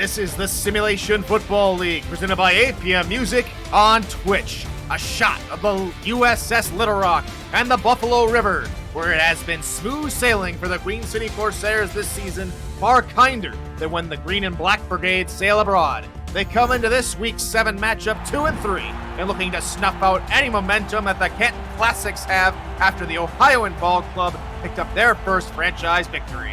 This is the Simulation Football League, presented by APM Music on Twitch. A shot of the USS Little Rock and the Buffalo River, where it has been smooth sailing for the Queen City Corsairs this season, far kinder than when the Green and Black Brigade sail abroad. They come into this week's 7 matchup 2-3 and looking to snuff out any momentum that the Canton Classics have after the Ohioan Ball Club picked up their first franchise victory.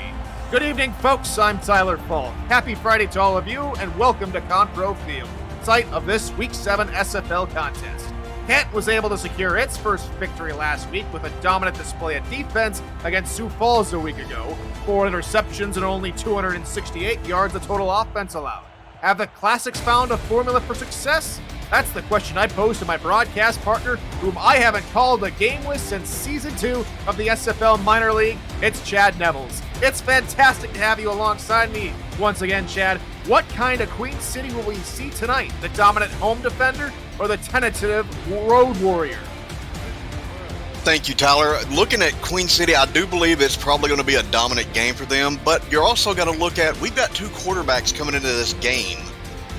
Good evening, folks. I'm Tyler Falk. Happy Friday to all of you, and welcome to Contro Field, site of this Week 7 SFL contest. Canton was able to secure its first victory last week with a dominant display of defense against Sioux Falls a week ago. 4 interceptions and only 268 yards of total offense allowed. Have the Classics found a formula for success? That's the question I posed to my broadcast partner, whom I haven't called a game with since Season 2 of the SFL Minor League. It's Chad Nevels. It's fantastic to have you alongside me once again, Chad. What kind of Queen City will we see tonight? The dominant home defender or the tentative road warrior? Thank you, Tyler. Looking at Queen City, I do believe it's probably going to be a dominant game for them, but you're also going to look at, we've got 2 quarterbacks coming into this game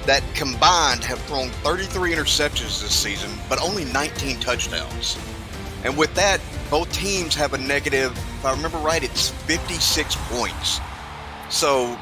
that combined have thrown 33 interceptions this season, but only 19 touchdowns. And with that, both teams have a negative, if I remember right, it's 56 points. So,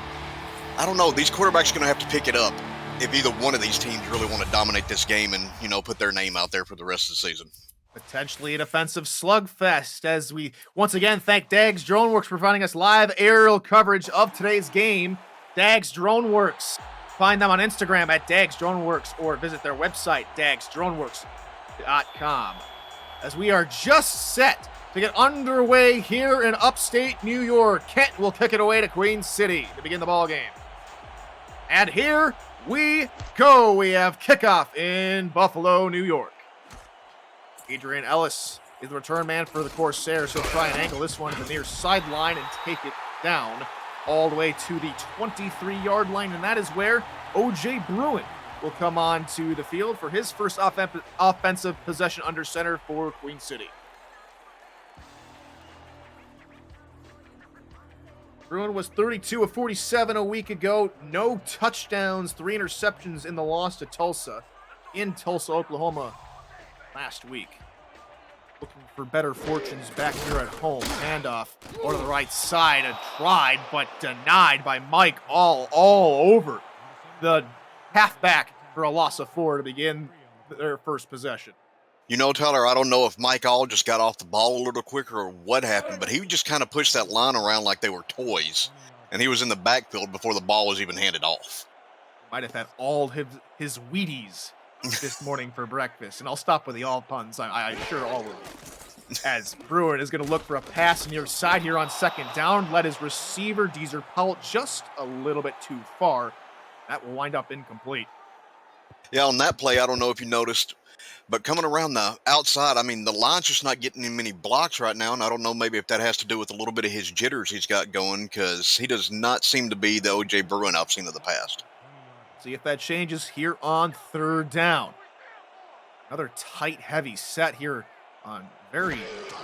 I don't know, these quarterbacks are going to have to pick it up if either one of these teams really want to dominate this game and, put their name out there for the rest of the season. Potentially an offensive slugfest, as we once again thank Dags Droneworks for providing us live aerial coverage of today's game. Dags Droneworks. Find them on Instagram at Dags Droneworks or visit their website, dagsdroneworks.com. As we are just set to get underway here in upstate New York, Kent will kick it away to Queen City to begin the ball game. And here we go. We have kickoff in Buffalo, New York. Adrian Ellis is the return man for the Corsairs. He'll try and angle this one to the near sideline and take it down all the way to the 23-yard line, and that is where O.J. Bruin will come on to the field for his first offensive possession under center for Queen City. Bruin was 32 of 47 a week ago. No touchdowns, 3 interceptions in the loss to Tulsa in Tulsa, Oklahoma last week. Looking for better fortunes back here at home. Handoff over the right side and tried but denied by Mike all over the halfback for a loss of 4 to begin their first possession. Tyler, I don't know if Mike All just got off the ball a little quicker or what happened, but he just kind of pushed that line around like they were toys, and he was in the backfield before the ball was even handed off. Might have had all his Wheaties this morning for breakfast, and I'll stop with the all puns. I sure all will. As Bruin is going to look for a pass near side here on second down, led his receiver, Deezer Powell, just a little bit too far. That will wind up incomplete. Yeah, on that play, I don't know if you noticed, but coming around the outside, the line's just not getting him many blocks right now, and I don't know maybe if that has to do with a little bit of his jitters he's got going, because he does not seem to be the O.J. Bruin I've seen in the past. See if that changes here on third down. Another tight, heavy set here on very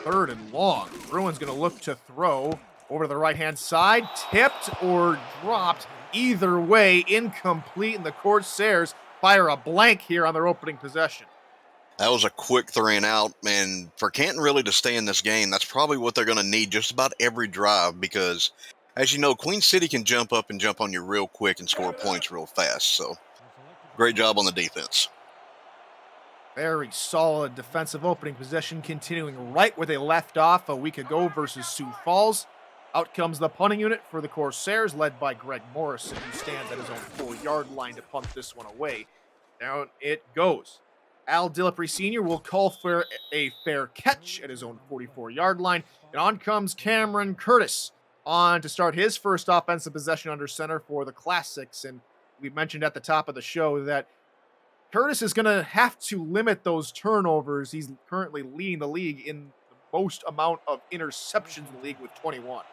third and long. Bruin's going to look to throw over to the right-hand side. Tipped or dropped. Either way, incomplete, and the Corsairs fire a blank here on their opening possession. That was a quick 3 and out, and for Canton really to stay in this game, that's probably what they're going to need just about every drive, because as you know, Queen City can jump up and jump on you real quick and score points real fast. So, great job on the defense. Very solid defensive opening possession, continuing right where they left off a week ago versus Sioux Falls. Out comes the punting unit for the Corsairs, led by Greg Morrison, who stands at his own 4-yard line to punt this one away. Down it goes. Al Dillipri Sr. will call for a fair catch at his own 44-yard line. And on comes Cameron Curtis on to start his first offensive possession under center for the Classics. And we mentioned at the top of the show that Curtis is going to have to limit those turnovers. He's currently leading the league in the most amount of interceptions in the league with 21.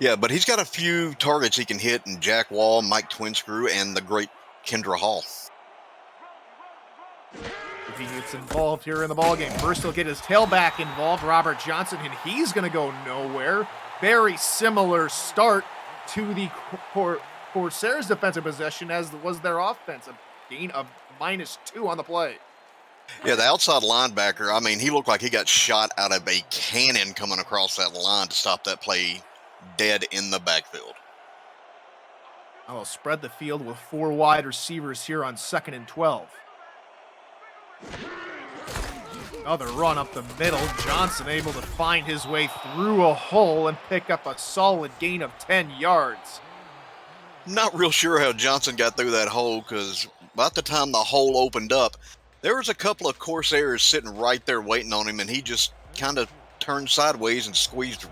Yeah, but he's got a few targets he can hit in Jack Wall, Mike Twinscrew, and the great Kendra Hall. If he gets involved here in the ballgame, first he'll get his tailback involved, Robert Johnson, and he's going to go nowhere. Very similar start to the Corsairs' defensive possession as was their offense. A gain of -2 on the play. Yeah, the outside linebacker, I mean, he looked like he got shot out of a cannon coming across that line to stop that play dead in the backfield. Now they'll spread the field with 4 wide receivers here on 2nd and 12. Another run up the middle. Johnson able to find his way through a hole and pick up a solid gain of 10 yards. Not real sure how Johnson got through that hole, because about the time the hole opened up, there was a couple of Corsairs sitting right there waiting on him, and he just kind of turned sideways and squeezed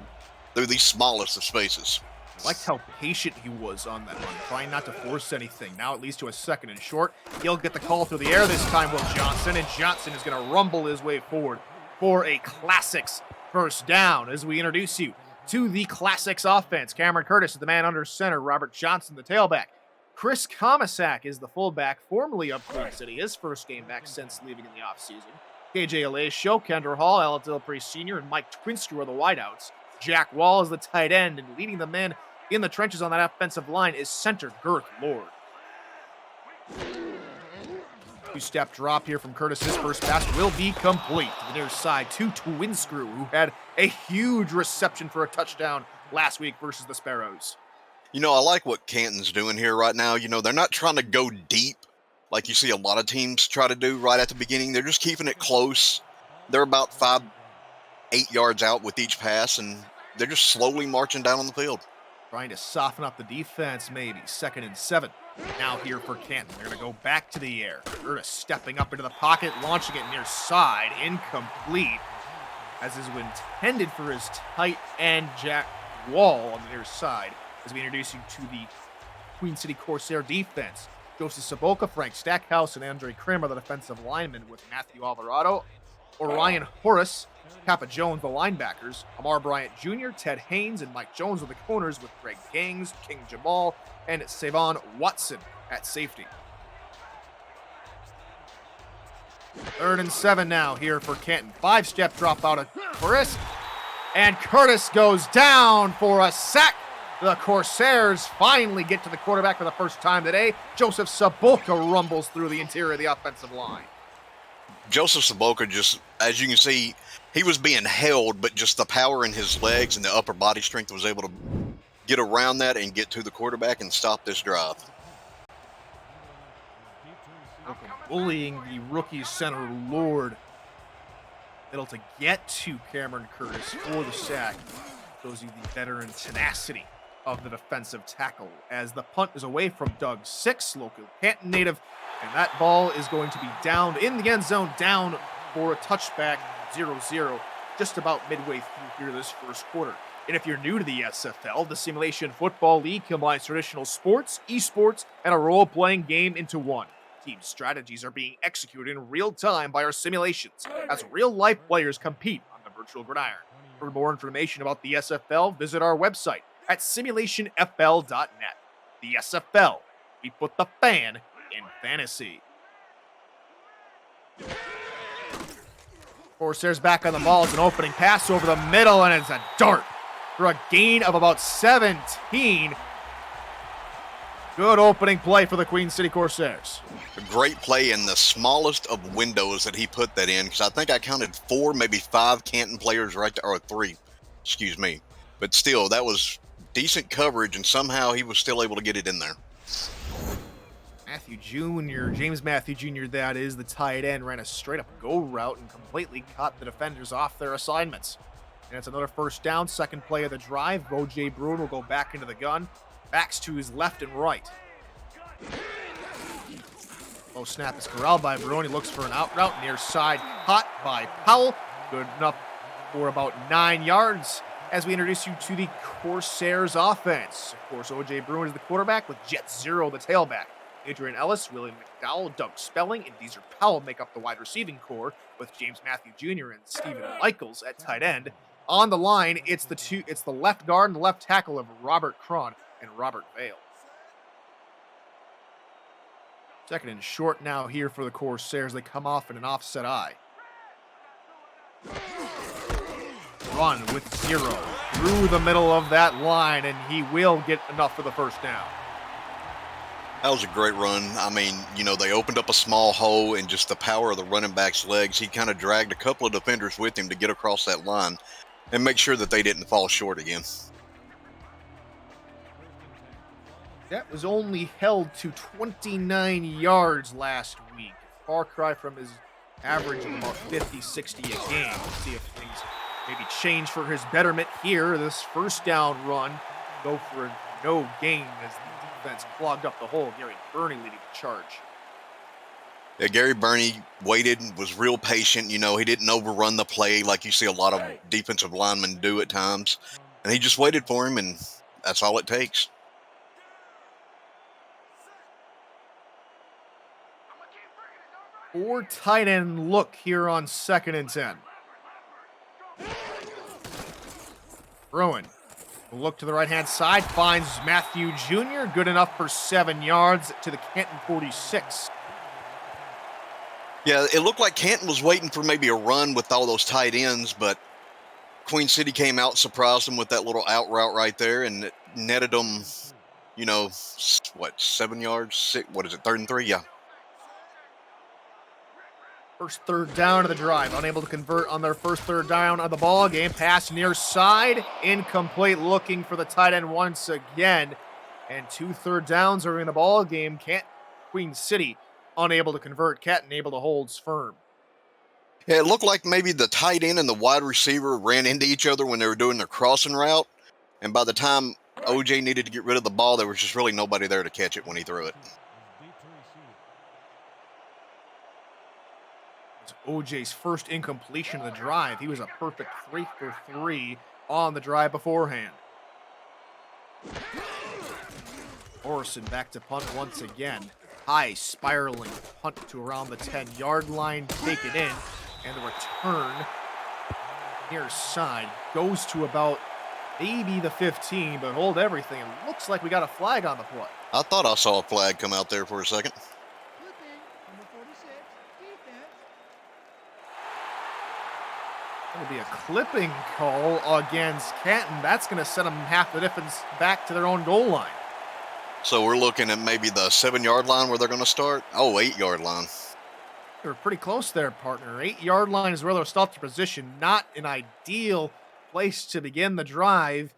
through the smallest of spaces. I liked how patient he was on that run, trying not to force anything. Now it leads to a 2nd and short. He'll get the call through the air this time, Will Johnson, and Johnson is going to rumble his way forward for a Classics first down as we introduce you to the Classics offense. Cameron Curtis is the man under center. Robert Johnson, the tailback. Chris Komisak is the fullback, formerly of Queen City, his first game back since leaving in the offseason. KJ Alacio, Kendra Hall, Alex Dilpree Sr., and Mike Twinster are the wideouts. Jack Wall is the tight end, and leading the men in the trenches on that offensive line is center Girth Lord. 2-step drop here from Curtis. His first pass will be complete to the near side to Twinscrew, who had a huge reception for a touchdown last week versus the Sparrows. You know, I like what Canton's doing here right now. You know, they're not trying to go deep like you see a lot of teams try to do right at the beginning. They're just keeping it close. They're about 5-8 yards out with each pass, and they're just slowly marching down on the field. Trying to soften up the defense, maybe. 2nd and 7. Now here for Canton. They're going to go back to the air. Curtis stepping up into the pocket, launching it near side. Incomplete, as is intended for his tight end, Jack Wall, on the near side. As we introduce you to the Queen City Corsair defense. Joseph Saboka, Frank Stackhouse, and Andre Krim are the defensive linemen, with Matthew Alvarado, Orion Horace, Kappa Jones, the linebackers, Amar Bryant Jr., Ted Haynes, and Mike Jones are the corners, with Greg Gangs, King Jamal, and Savon Watson at safety. 3rd and 7 now here for Canton. 5-step drop out of Curtis, and Curtis goes down for a sack. The Corsairs finally get to the quarterback for the first time today. Joseph Saboka rumbles through the interior of the offensive line. Joseph Saboka, just, as you can see, he was being held, but just the power in his legs and the upper body strength was able to get around that and get to the quarterback and stop this drive. Bullying the rookie center Lord. Able to get to Cameron Curtis for the sack. Shows you the veteran tenacity of the defensive tackle, as the punt is away from Doug Six, local Canton native, and that ball is going to be down in the end zone, down for a touchback, 0-0, just about midway through here this first quarter. And if you're new to the SFL, the Simulation Football League combines traditional sports, esports, and a role-playing game into one. Team strategies are being executed in real time by our simulations, as real-life players compete on the virtual gridiron. For more information about the SFL, visit our website at simulationfl.net. The SFL, we put the fan in fantasy. Corsairs back on the ball. It's an opening pass over the middle, and it's a dart for a gain of about 17. Good opening play for the Queen City Corsairs. A great play in the smallest of windows that he put that in, because I think I counted 4, maybe 5 Canton players right there, or 3, excuse me. But still, that was decent coverage, and somehow he was still able to get it in there. Matthew Jr., James Matthew Jr., that is, the tight end, ran a straight-up go route and completely caught the defenders off their assignments. And it's another first down, second play of the drive. O.J. Bruin will go back into the gun. Backs to his left and right. Low snap is corralled by Bruin. He looks for an out route, near side, caught by Powell. Good enough for about 9 yards. As we introduce you to the Corsairs offense. Of course, O.J. Bruin is the quarterback, with Jet Zero the tailback. Adrian Ellis, William McDowell, Doug Spelling, and Deezer Powell make up the wide receiving core, with James Matthew Jr. and Stephen Michaels at tight end. On the line, it's the left guard and the left tackle of Robert Cron and Robert Vale. 2nd and short now here for the Corsairs. They come off in an offset eye. Run with 0 through the middle of that line, and he will get enough for the first down. That was a great run. I mean, they opened up a small hole, and just the power of the running back's legs, he kind of dragged a couple of defenders with him to get across that line and make sure that they didn't fall short again. That was only held to 29 yards last week. Far cry from his average of about 50, 60 a game. We'll see if things maybe change for his betterment here. This first down run, go for a no gain as the defense clogged up the hole. Gary Burney leading the charge. Yeah, Gary Burney waited, was real patient. He didn't overrun the play like you see a lot of defensive linemen do at times. And he just waited for him, and that's all it takes. Or tight end look here on 2nd and 10. Bruin will look to the right-hand side, finds Matthew Jr., good enough for 7 yards to the Canton 46. Yeah, it looked like Canton was waiting for maybe a run with all those tight ends, but Queen City came out, surprised them with that little out route right there, and it netted them, 7 yards? 3rd and 3? Yeah. First third down of the drive. Unable to convert on their first third down of the ball game. Pass near side. Incomplete, looking for the tight end once again. And 2 third downs are in the ball game. Queen City unable to convert. Canton able to hold firm. Yeah, it looked like maybe the tight end and the wide receiver ran into each other when they were doing their crossing route. And by the time OJ needed to get rid of the ball, there was just really nobody there to catch it when he threw it. OJ's first incompletion of the drive. He was a perfect 3 for 3 on the drive beforehand. Morrison back to punt once again. High spiraling punt to around the 10-yard line, taken in, and the return near side goes to about maybe the 15, but hold everything. It looks like we got a flag on the play. I thought I saw a flag come out there for a second. It'll be a clipping call against Canton. That's going to send them half the difference back to their own goal line. So we're looking at maybe the 7-yard line where they're going to start? 8-yard line. They're pretty close there, partner. 8-yard line is where they'll start their position. Not an ideal place to begin the drive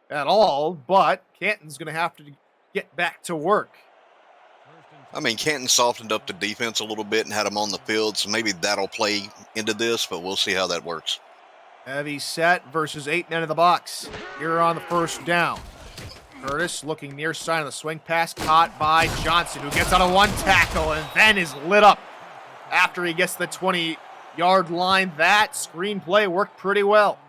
at all, but Canton's going to have to get back to work. I mean, Canton softened up the defense a little bit and had them on the field, so maybe that'll play into this, but we'll see how that works. Heavy set versus 8 men in the box. Here on the first down. Curtis looking near side of the swing pass, caught by Johnson, who gets on a 1 tackle and then is lit up after he gets to the 20-yard line. That screenplay worked pretty well.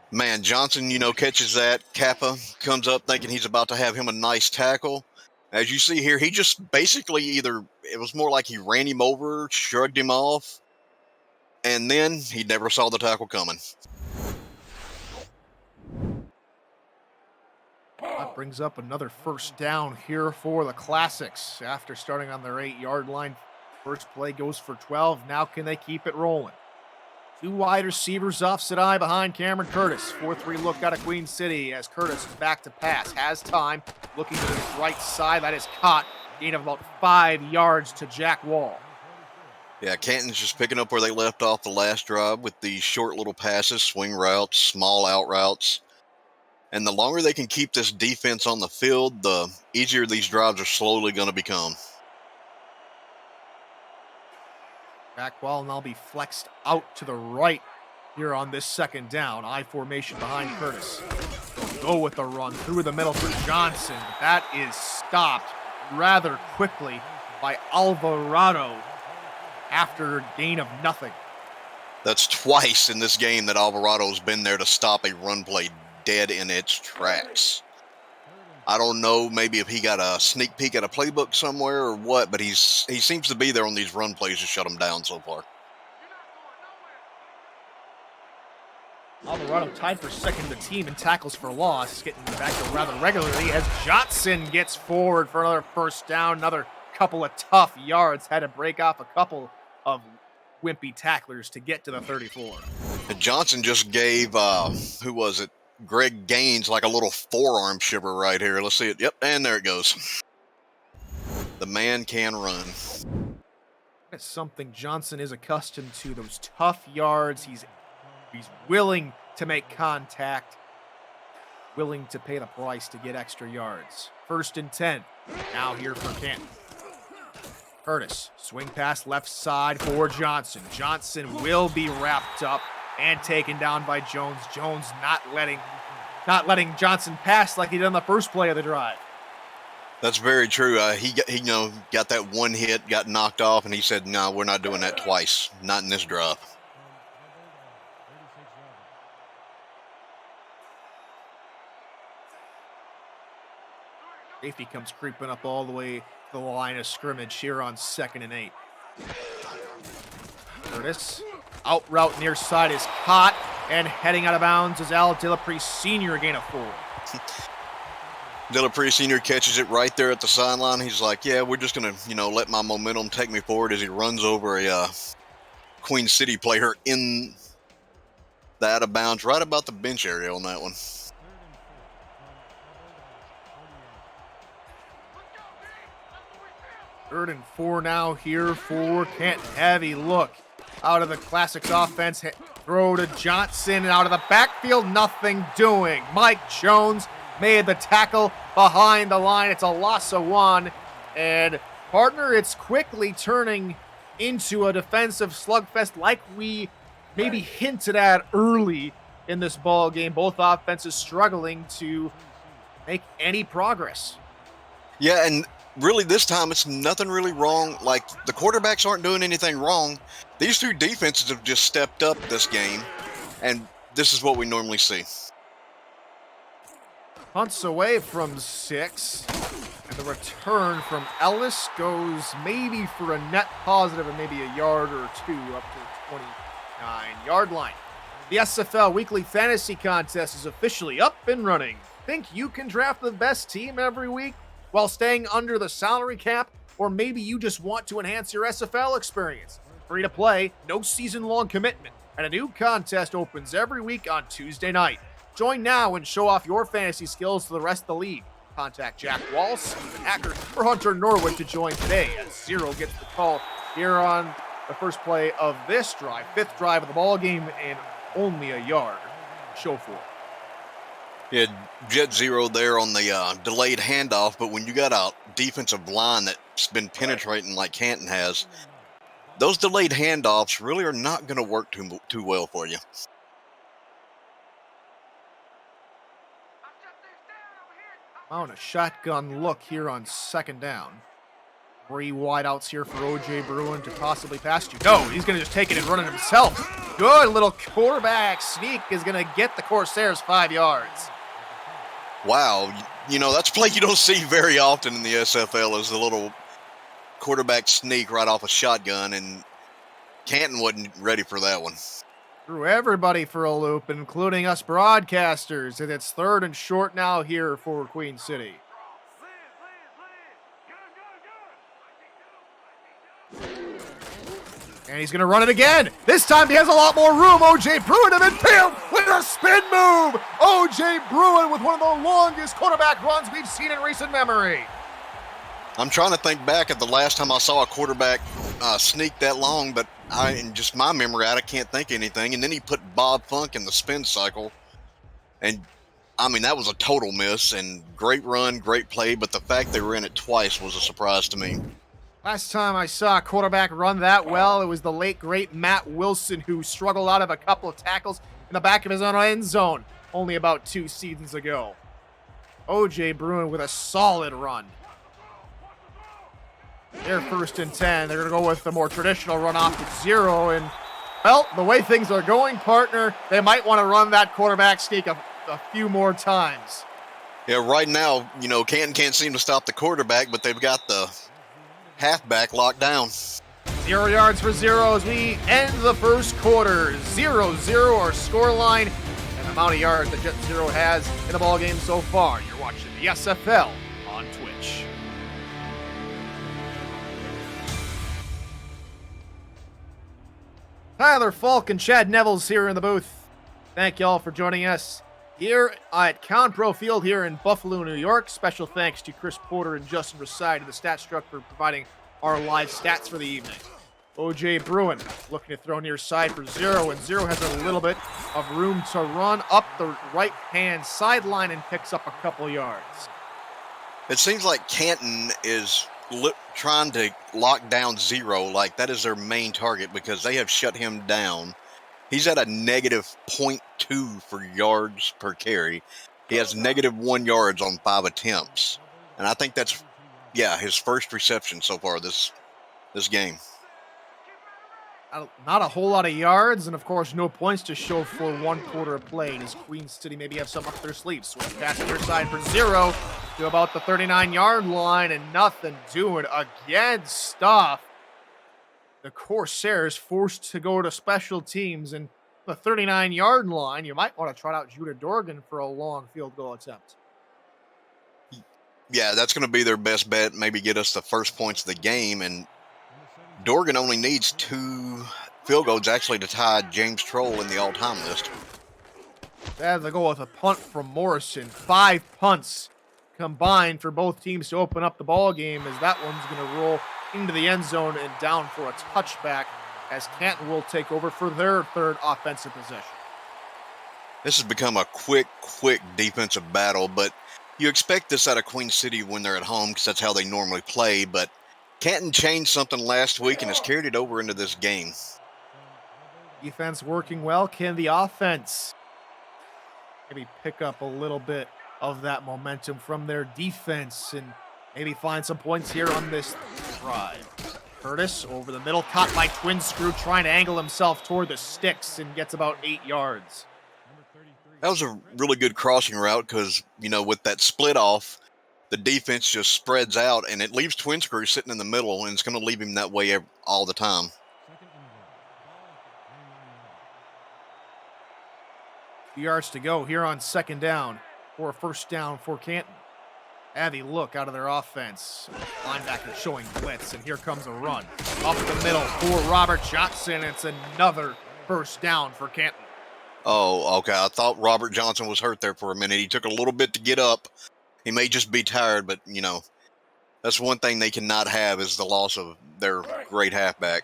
Man, Johnson, catches that. Kappa comes up thinking he's about to have him a nice tackle. As you see here, he just basically it was more like he ran him over, shrugged him off, and then he never saw the tackle coming. That brings up another first down here for the Classics. After starting on their 8-yard line, first play goes for 12. Now can they keep it rolling? 2 wide receivers opposite eye behind Cameron Curtis. 4-3 look out of Queen City as Curtis is back to pass. Has time. Looking to his right side. That is caught. Gain of about 5 yards to Jack Wall. Yeah, Canton's just picking up where they left off the last drive with these short little passes, swing routes, small out routes. And the longer they can keep this defense on the field, the easier these drives are slowly going to become. Back wall now be flexed out to the right here on this second down. I formation behind Curtis. Go with the run through the middle for Johnson. That is stopped rather quickly by Alvarado after a gain of nothing. That's twice in this game that Alvarado's been there to stop a run play dead in its tracks. I don't know, maybe if he got a sneak peek at a playbook somewhere or what, but he seems to be there on these run plays to shut them down so far. Alvarado tied for second in the team in tackles for loss, getting back to rather regularly as Johnson gets forward for another first down, another couple of tough yards, had to break off a couple of wimpy tacklers to get to the 34. And Johnson just gave, Greg Gaines like a little forearm shiver right here. Let's see it. Yep, and there it goes. The man can run. That's something Johnson is accustomed to, those tough yards. He's willing to make contact, willing to pay the price to get extra yards. 1st and 10. Now here for Canton. Curtis, swing pass left side for Johnson. Johnson will be wrapped up and taken down by Jones. Jones not letting Johnson pass like he did on the first play of the drive. That's very true. He got that one hit, got knocked off, and he said, "No, we're not doing that twice. Not in this drive." Safety comes creeping up all the way to the line of scrimmage here on 2nd and 8. Curtis, out route near side is caught, and heading out of bounds is Al Dillapre Sr. gain of 4. Dillapre Sr. catches it right there at the sideline. He's like, yeah, we're just going to, let my momentum take me forward, as he runs over a Queen City player in the out of bounds, right about the bench area on that one. Third and 4 now here for Canton. Heavy look out of the Classics offense. Throw to Johnson out of the backfield. Nothing doing. Mike Jones made the tackle behind the line. It's a loss of 1. And partner, it's quickly turning into a defensive slugfest like we maybe hinted at early in this ball game. Both offenses struggling to make any progress. Yeah, and really this time it's nothing really wrong. Like, the quarterbacks aren't doing anything wrong. These two defenses have just stepped up this game, and this is what we normally see. Punts away from 6, and the return from Ellis goes maybe for a net positive and maybe a yard or 2 up to the 29-yard line. The SFL Weekly Fantasy Contest is officially up and running. Think you can draft the best team every week while staying under the salary cap? Or maybe you just want to enhance your SFL experience. Free to play, no season-long commitment, and a new contest opens every week on Tuesday night. Join now and show off your fantasy skills to the rest of the league. Contact Jack Wall, Stephen Hacker, or Hunter Norwood to join today, as Zero gets the call here on the first play of this drive. 5th drive of the ball game and only a yard. Show for it. Yeah, Jet Zero there on the delayed handoff, but when you got a defensive line that's been penetrating like Canton has, those delayed handoffs really are not going to work too well for you. On a shotgun look here on 2nd down. 3 wideouts here for O.J. Bruin to possibly pass you. No, he's going to just take it and run it himself. Good little quarterback sneak is going to get the Corsairs 5 yards. Wow, that's a play you don't see very often in the SFL, is the little quarterback sneak right off a shotgun, and Canton wasn't ready for that one. Threw everybody for a loop, including us broadcasters, and it's 3rd and short now here for Queen City. And he's going to run it again. This time he has a lot more room. O.J. Bruin and then Pim with a spin move. O.J. Bruin with one of the longest quarterback runs we've seen in recent memory. I'm trying to think back at the last time I saw a quarterback sneak that long, but in just my memory, I can't think of anything. And then he put Bob Funk in the spin cycle. And, that was a total miss, and great run, great play, but the fact they ran it twice was a surprise to me. Last time I saw a quarterback run that well, it was the late, great Matt Wilson, who struggled out of a couple of tackles in the back of his own end zone only about 2 seasons ago. O.J. Bruin with a solid run. They're 1st and 10. They're going to go with the more traditional run off to 0. And, well, the way things are going, partner, they might want to run that quarterback sneak a few more times. Yeah, right now, Canton can't seem to stop the quarterback, but they've got the halfback locked down. 0 yards for 0 as we end the first quarter. 0-0 our score line and the amount of yards that Jet Zero has in the ball game so far. You're watching the SFL on Twitch. Tyler Falk and Chad Neville's here in the booth. Thank y'all for joining us Here at Count Pro Field here in Buffalo, New York. Special thanks to Chris Porter and Justin Rasai to the Stat Struck for providing our live stats for the evening. OJ Bruin looking to throw near side for Zero, and Zero has a little bit of room to run up the right-hand sideline and picks up a couple yards. It seems like Canton is trying to lock down Zero, like that is their main target because they have shut him down. He's at a negative 0.2 for yards per carry. He has negative 1 yards on 5 attempts. And I think that's, his first reception so far this game. Not a whole lot of yards, and of course, no points to show for 1 quarter of play. Does Queen City maybe have some up their sleeves? Switch pass to their side for Zero to about the 39-yard line, and nothing doing again. Stuff. The Corsairs forced to go to special teams, and the 39-yard line, you might want to trot out Judah Dorgan for a long field goal attempt. Yeah, that's going to be their best bet. Maybe get us the first points of the game, and Dorgan only needs 2 field goals actually to tie James Troll in the all-time list. They have to go with a punt from Morrison. 5 punts combined for both teams to open up the ball game, as that one's going to roll into the end zone and down for a touchback, as Canton will take over for their third offensive possession. This has become a quick defensive battle, but you expect this out of Queen City when they're at home because that's how they normally play, but Canton changed something last week and has carried it over into this game. Defense working well. Can the offense maybe pick up a little bit of that momentum from their defense and maybe find some points here on this drive? Curtis over the middle, caught by Twin Screw, trying to angle himself toward the sticks and gets about 8 yards. That was a really good crossing route because, with that split off, the defense just spreads out and it leaves Twin Screw sitting in the middle, and it's going to leave him that way all the time. Few yards to go here on second down for a first down for Canton. Heavy look out of their offense. Linebacker showing blitz, and here comes a run. Up the middle for Robert Johnson. It's another first down for Canton. Oh, okay. I thought Robert Johnson was hurt there for a minute. He took a little bit to get up. He may just be tired, but, that's one thing they cannot have is the loss of their great halfback.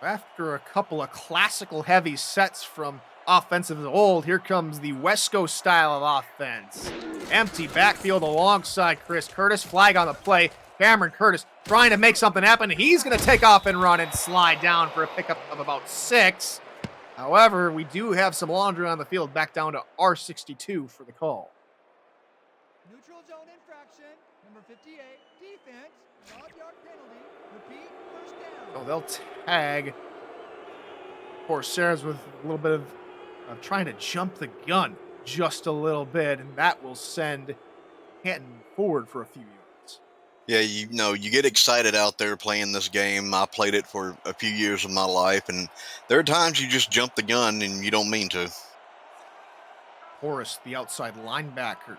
After a couple of classical heavy sets from offensive as old, here comes the Wesco style of offense. Empty backfield alongside Chris Curtis. Flag on the play. Cameron Curtis trying to make something happen. He's going to take off and run and slide down for a pickup of about 6. However, we do have some laundry on the field, back down to R62 for the call. Neutral zone infraction, number 58, defense, 5-yard penalty, repeat, first down. So they'll tag Corsairs with a little bit of trying to jump the gun just a little bit, and that will send Canton forward for a few yards. Yeah, you get excited out there playing this game. I played it for a few years of my life, and there are times you just jump the gun and you don't mean to. Horace, the outside linebacker,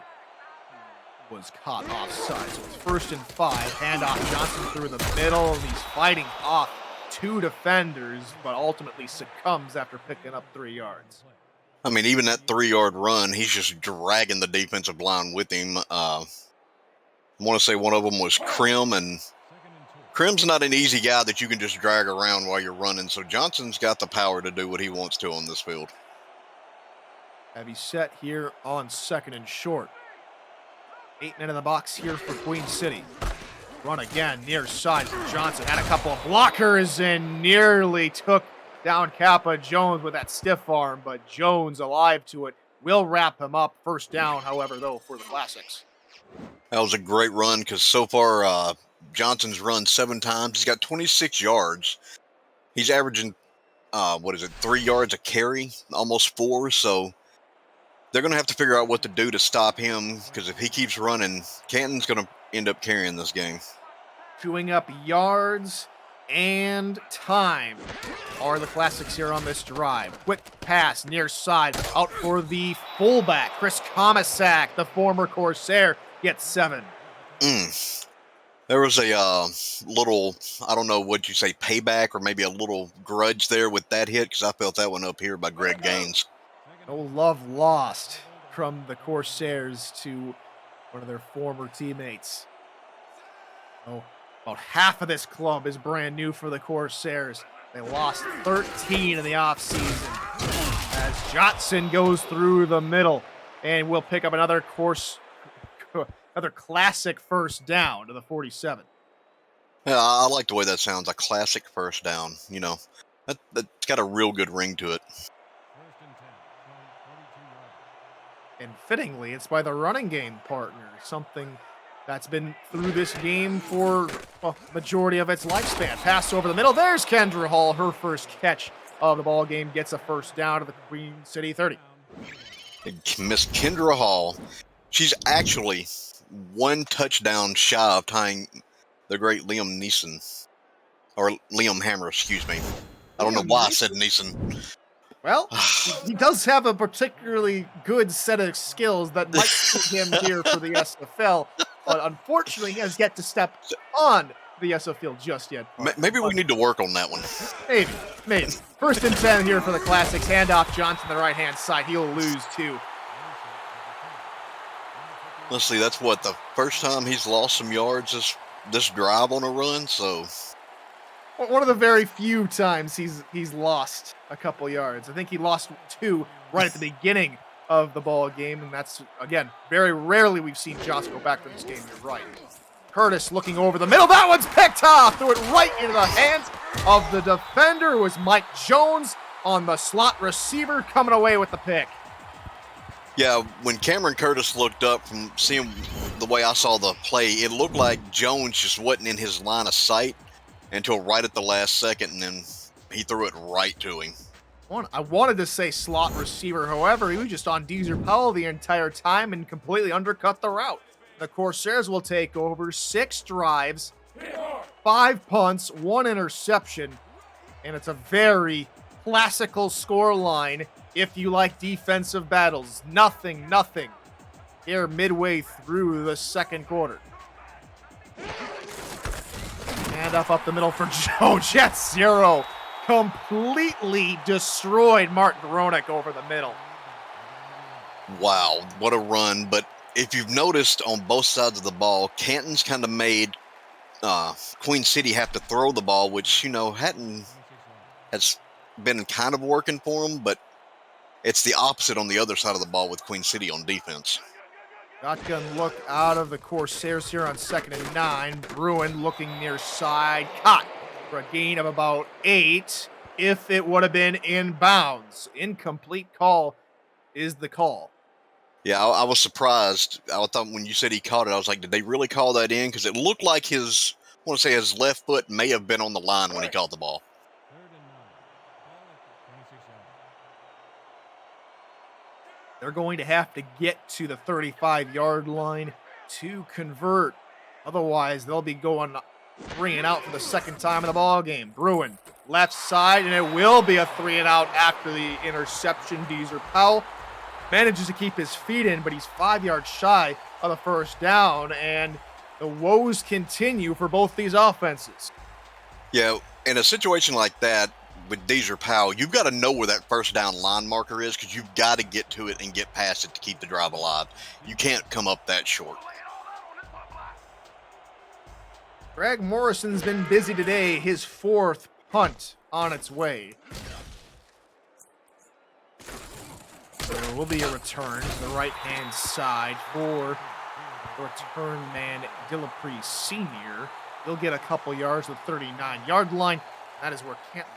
was caught offside. So it's 1st and 5. Handoff Johnson through the middle, and he's fighting off 2 defenders, but ultimately succumbs after picking up 3 yards. I mean, even that 3-yard run, he's just dragging the defensive line with him. I want to say one of them was Krim, and Krim's not an easy guy that you can just drag around while you're running, so Johnson's got the power to do what he wants to on this field. Heavy set here on 2nd and short. 8 men in the box here for Queen City. Run again, near side for Johnson. Had a couple of blockers and nearly took down Kappa Jones with that stiff arm, but Jones alive to it. Will wrap him up. First down, however, though, for the Classics. That was a great run because so far Johnson's run 7 times. He's got 26 yards. He's averaging, 3 yards a carry, almost 4. So they're going to have to figure out what to do to stop him because if he keeps running, Canton's going to end up carrying this game. Chewing up yards and time are the Classics here on this drive. Quick pass near side out for the fullback, Chris Komisak, the former Corsair, gets 7. There was a little, I don't know what you say, payback or maybe a little grudge there with that hit because I felt that one up here by Greg Gaines. No love lost from the Corsairs to one of their former teammates. Oh, about half of this club is brand new for the Corsairs. They lost 13 in the offseason as Johnson goes through the middle and will pick up another another classic first down to the 47. Yeah, I like the way that sounds, a classic first down. You know, that's got a real good ring to it. And fittingly, it's by the running game partner, something that's been through this game for majority of its lifespan. Pass over the middle. There's Kendra Hall. Her first catch of the ball game gets a first down to the Queen City 30. Miss Kendra Hall, she's actually one touchdown shy of tying the great Liam Neeson, or Liam Hammer, excuse me. I don't know why I said Neeson. Well, he does have a particularly good set of skills that might put him here for the SFL, but unfortunately, he has yet to step on the SFL just yet. Maybe we need to work on that one. Maybe. First and 10 here for the Classics. Handoff Johnson on the right-hand side. He'll lose two. Let's see, that's what, the first time he's lost some yards this drive on a run, so... One of the very few times he's lost a couple yards. I think he lost two right at the beginning of the ball game, and that's, again, very rarely we've seen Joss go back for this game. You're right. Curtis looking over the middle. That one's picked off. Threw it right into the hands of the defender. It was Mike Jones on the slot receiver coming away with the pick. Yeah, when Cameron Curtis looked up from seeing the way I saw the play, it looked like Jones just wasn't in his line of sight until right at the last second, and then he threw it right to him. I wanted to say slot receiver, however, he was just on Deezer Powell the entire time and completely undercut the route. The Corsairs will take over 6 drives, 5 punts, 1 interception, and it's a very classical score line if you like defensive battles. Nothing here midway through the second quarter. And up the middle for Joe. Jet Zero completely destroyed Martin Gronick over the middle. Wow, what a run. But if you've noticed on both sides of the ball, Canton's kind of made Queen City have to throw the ball, which, you know, has been kind of working for them, but it's the opposite on the other side of the ball with Queen City on defense. Shotgun look out of the Corsairs here on 2nd and 9. Bruin looking near side. Caught for a gain of about 8 if it would have been in bounds. Incomplete call is the call. Yeah, I was surprised. I thought when you said he caught it, I was like, did they really call that in? Because it looked like his left foot may have been on the line when he caught the ball. They're going to have to get to the 35-yard line to convert. Otherwise, they'll be bringing out for the second time in the ball game. Bruin, left side, and it will be a 3-and-out after the interception. Deezer Powell manages to keep his feet in, but he's 5 yards shy of the first down, and the woes continue for both these offenses. Yeah, in a situation like that, with Deezer Powell, you've got to know where that first down line marker is because you've got to get to it and get past it to keep the drive alive. You can't come up that short. Greg Morrison's been busy today. His 4th punt on its way. There will be a return to the right-hand side for the return man, Dillapre Sr. He'll get a couple yards with 39-yard line. That is where Canton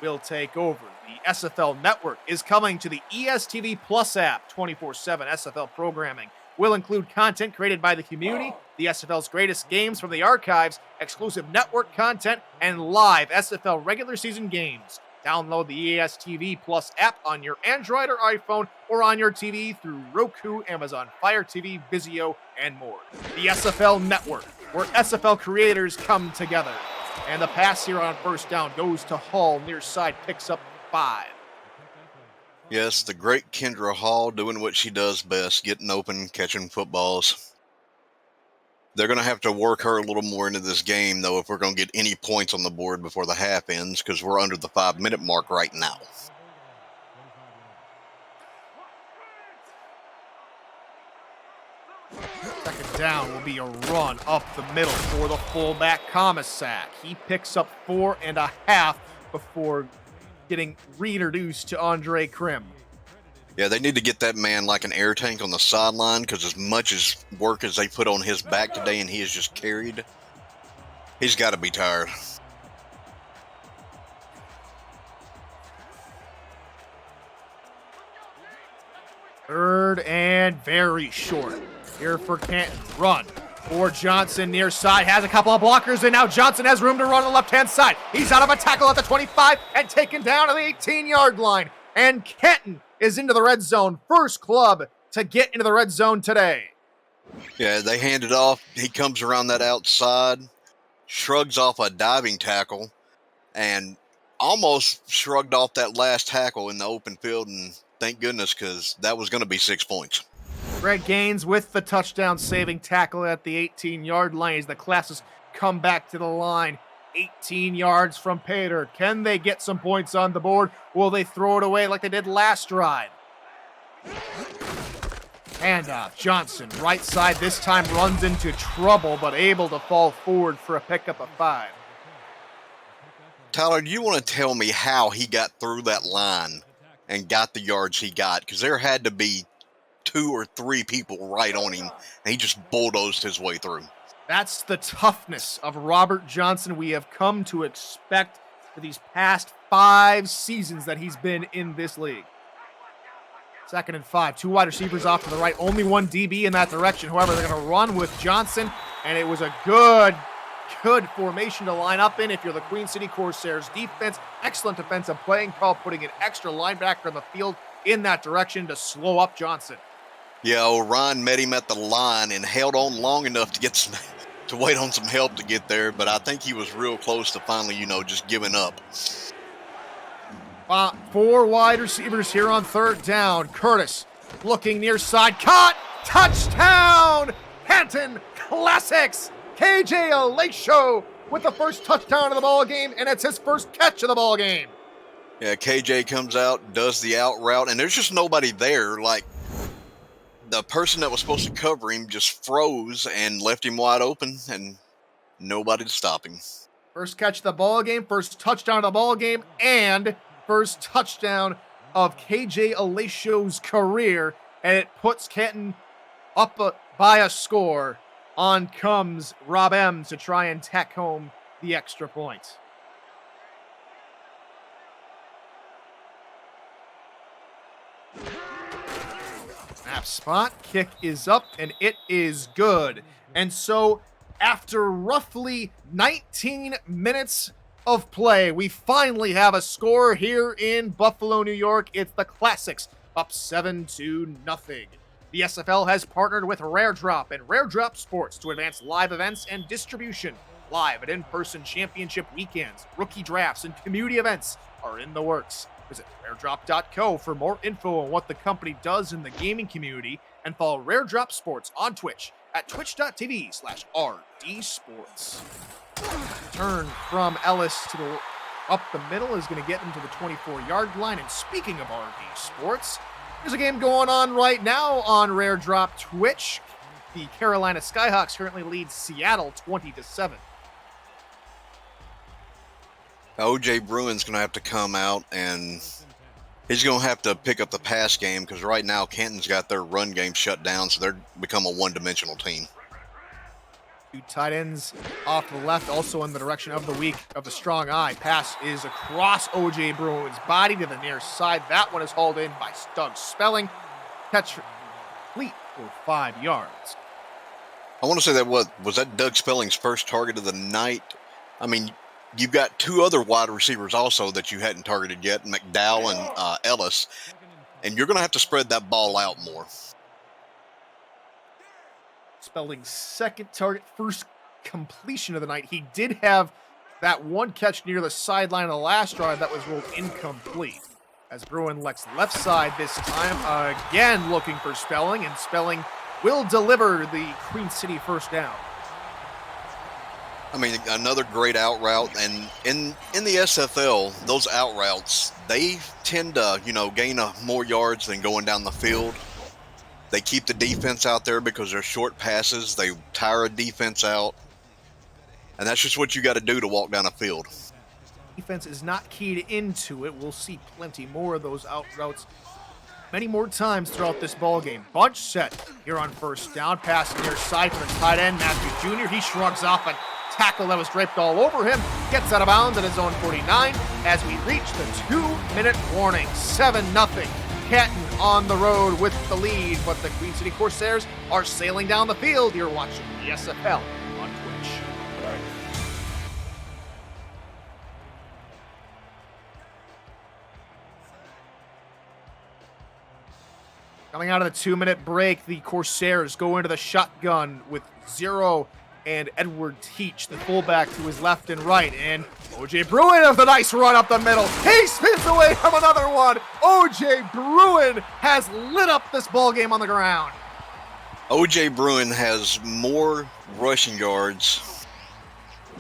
will take over. The SFL network is coming to the ESTV Plus app. 24/7 SFL programming will include content created by the community, the SFL's greatest games from the archives, exclusive network content, and live SFL regular season games. Download the ESTV Plus app on your Android or iPhone or on your TV through Roku, Amazon Fire TV, Vizio, and more. The SFL network, where SFL creators come together. And the pass here on first down goes to Hall. Near side picks up 5. Yes, the great Kendra Hall doing what she does best, getting open, catching footballs. They're going to have to work her a little more into this game, though, if we're going to get any points on the board before the half ends, because we're under the 5-minute mark right now. Second down will be a run up the middle for the fullback Comisac. He picks up 4.5 before getting reintroduced to Andre Krim. Yeah, they need to get that man like an air tank on the sideline, because as much as work as they put on his back today and he is just carried, he's got to be tired. Third and very short. Here for Canton. Run for Johnson near side. Has a couple of blockers, and now Johnson has room to run on the left-hand side. He's out of a tackle at the 25 and taken down to the 18-yard line. And Canton is into the red zone. First club to get into the red zone today. Yeah, they hand it off. He comes around that outside, shrugs off a diving tackle, and almost shrugged off that last tackle in the open field, and thank goodness, because that was going to be 6 points. Greg Gaines with the touchdown-saving tackle at the 18-yard line as the Classes come back to the line. 18 yards from Pater. Can they get some points on the board? Will they throw it away like they did last drive? Handoff. Johnson, right side, this time runs into trouble, but able to fall forward for a pickup of 5. Tyler, do you want to tell me how he got through that line and got the yards he got? Because there had to be 2 or 3 people right on him, and he just bulldozed his way through. That's the toughness of Robert Johnson we have come to expect for these past 5 seasons that he's been in this league. 2nd and 5. 2 wide receivers off to the right. Only 1 DB in that direction. However, they're going to run with Johnson, and it was a good formation to line up in if you're the Queen City Corsairs defense. Excellent defensive playing call, putting an extra linebacker on the field in that direction to slow up Johnson. Yeah, Orion met him at the line and held on long enough to wait on some help to get there, but I think he was real close to finally, just giving up. 4 wide receivers here on 3rd down. Curtis looking near side. Caught! Touchdown! Canton Classics! KJ Alacio with the first touchdown of the ball game, and it's his first catch of the ball game. Yeah, KJ comes out, does the out route, and there's just nobody there. Like, the person that was supposed to cover him just froze and left him wide open, and nobody to stop him. First catch of the ball game, first touchdown of the ball game, and first touchdown of KJ Alacio's career, and it puts Canton up by a score. On comes Rob M to try and tack home the extra point. Snap spot, kick is up, and it is good. And so, after roughly 19 minutes of play, we finally have a score here in Buffalo, New York. It's the Classics, up 7-0. The SFL has partnered with Rare Drop and Rare Drop Sports to advance live events and distribution. Live and in-person championship weekends, rookie drafts, and community events are in the works. Visit raredrop.co for more info on what the company does in the gaming community, and follow Rare Drop Sports on Twitch at twitch.tv/rdsports. Turn from Ellis to up the middle is going to get him to the 24-yard line. And speaking of RD Sports, there's a game going on right now on Rare Drop Twitch. The Carolina Skyhawks currently lead Seattle 20-7. OJ Bruin's going to have to come out, and he's going to have to pick up the pass game, because right now Canton's got their run game shut down, so they're become a one-dimensional team. 2 tight ends off the left, also in the direction of the strong eye. Pass is across OJ Bruin's body to the near side. That one is hauled in by Doug Spelling. Catch complete for 5 yards. I want to say that was that Doug Spelling's first target of the night. I mean, you've got 2 other wide receivers also that you hadn't targeted yet, McDowell and Ellis, and you're going to have to spread that ball out more. Spelling's second target, first completion of the night. He did have that one catch near the sideline of the last drive that was ruled incomplete. As Bruin lets left side this time, again looking for Spelling, and Spelling will deliver the Queen City first down. I mean, another great out route, and in the SFL, those out routes, they tend to, gain more yards than going down the field. They keep the defense out there because they're short passes. They tire a defense out, and that's just what you got to do to walk down a field. Defense is not keyed into it. We'll see plenty more of those out routes many more times throughout this ball game. Bunch set here on first down. Pass near side for the tight end, Matthew Jr. He shrugs off a tackle that was draped all over him. Gets out of bounds at his own 49 as we reach the 2-minute warning. 7-0. Canton on the road with the lead, but the Queen City Corsairs are sailing down the field. You're watching the SFL on Twitch. Coming out of the 2-minute break, the Corsairs go into the shotgun with Zero and Edward Teach, the fullback, to his left and right. And O.J. Bruin with a nice run up the middle. He spins away from another one. O.J. Bruin has lit up this ball game on the ground. O.J. Bruin has more rushing yards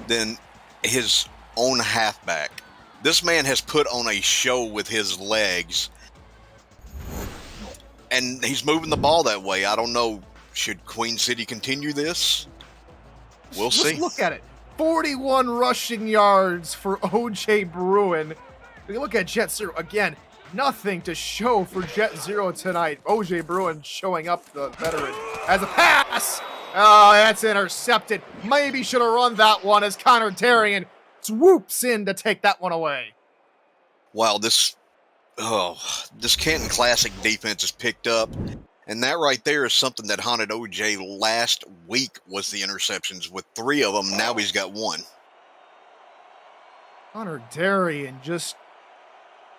than his own halfback. This man has put on a show with his legs. And he's moving the ball that way. I don't know. Should Queen City continue this? We'll see. Just look at it. 41 rushing yards for O.J. Bruin. If you look at Jet Zero, again, nothing to show for Jet Zero tonight. O.J. Bruin showing up, the veteran, as a pass. Oh, that's intercepted. Maybe should have run that one as Connor Darian swoops in to take that one away. Wow, this Canton Classic defense is picked up. And that right there is something that haunted OJ last week, was the interceptions. With 3 of them, now he's got 1. Connor Darian, just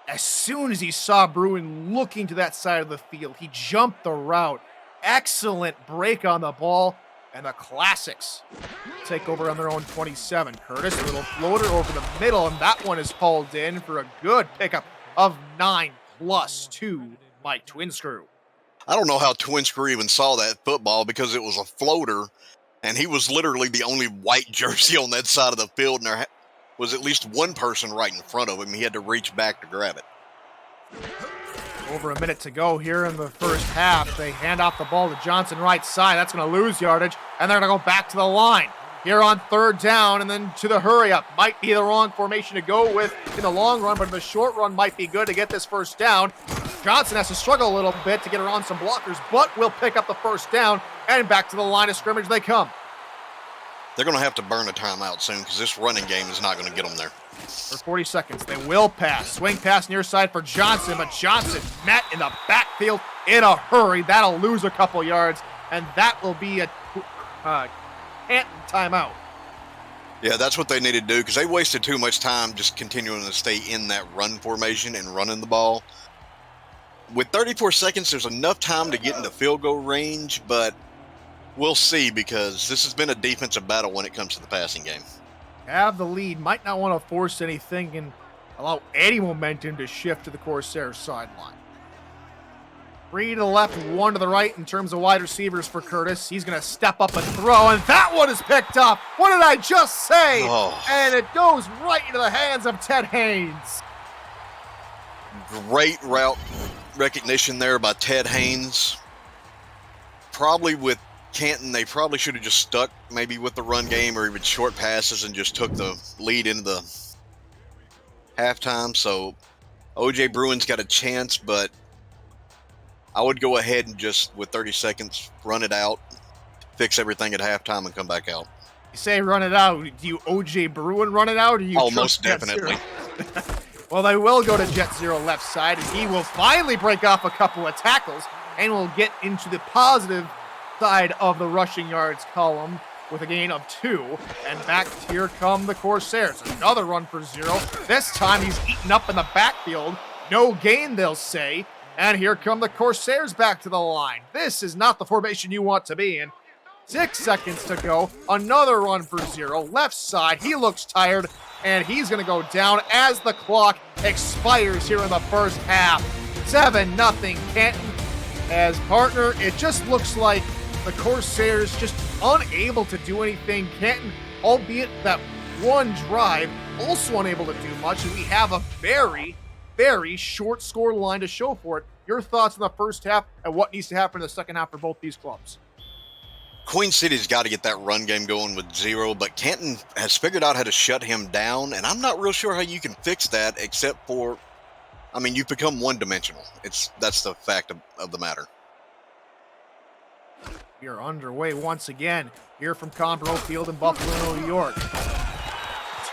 as soon as he saw Bruin looking to that side of the field, he jumped the route. Excellent break on the ball, and the Classics take over on their own 27. Curtis, a little floater over the middle, and that one is hauled in for a good pickup of 9+2 by Twin Screw. I don't know how Twin Screw even saw that football, because it was a floater, and he was literally the only white jersey on that side of the field, and there was at least one person right in front of him. He had to reach back to grab it. Over a minute to go here in the first half. They hand off the ball to Johnson right side. That's going to lose yardage, and they're going to go back to the line. Here on third down, and then to the hurry-up. Might be the wrong formation to go with in the long run, but in the short run might be good to get this first down. Johnson has to struggle a little bit to get around some blockers, but will pick up the first down, and back to the line of scrimmage they come. They're going to have to burn a timeout soon, because this running game is not going to get them there. For 40 seconds, they will pass. Swing pass near side for Johnson, but Johnson met in the backfield in a hurry. That'll lose a couple yards, and that will be a Canton timeout. Yeah, that's what they need to do, because they wasted too much time just continuing to stay in that run formation and running the ball. With 34 seconds, there's enough time to get into field goal range, but we'll see, because this has been a defensive battle when it comes to the passing game. Have the lead, might not want to force anything and allow any momentum to shift to the Corsairs sideline. 3 to the left, 1 to the right in terms of wide receivers for Curtis. He's going to step up and throw, and that one is picked up. What did I just say? Oh. And it goes right into the hands of Ted Haynes. Great route recognition there by Ted Haynes. Probably with Canton, they probably should have just stuck maybe with the run game or even short passes and just took the lead into the halftime. So O.J. Bruin's got a chance, but I would go ahead and just, with 30 seconds, run it out, fix everything at halftime, and come back out. You say run it out. Do you O.J. Bruin run it out? Or you most definitely. Well, they will go to Jet Zero left side, and he will finally break off a couple of tackles and will get into the positive side of the rushing yards column with a gain of 2. And back here come the Corsairs. Another run for 0. This time he's eaten up in the backfield. No gain, they'll say. And here come the Corsairs back to the line. This is not the formation you want to be in. 6 seconds to go. Another run for 0. Left side. He looks tired, and he's going to go down as the clock expires here in the first half. 7-0 Canton. As partner, it just looks like the Corsairs just unable to do anything. Canton albeit that one drive also unable to do much, and we have a very, very short score line to show for it. Your thoughts on the first half and what needs to happen in the second half for both these clubs? Queen City's got to get that run game going with Zero, but Canton has figured out how to shut him down, and I'm not real sure how you can fix that except for, I mean, you've become one-dimensional. That's the fact of the matter. We are underway once again here from Conbro Field in Buffalo, New York.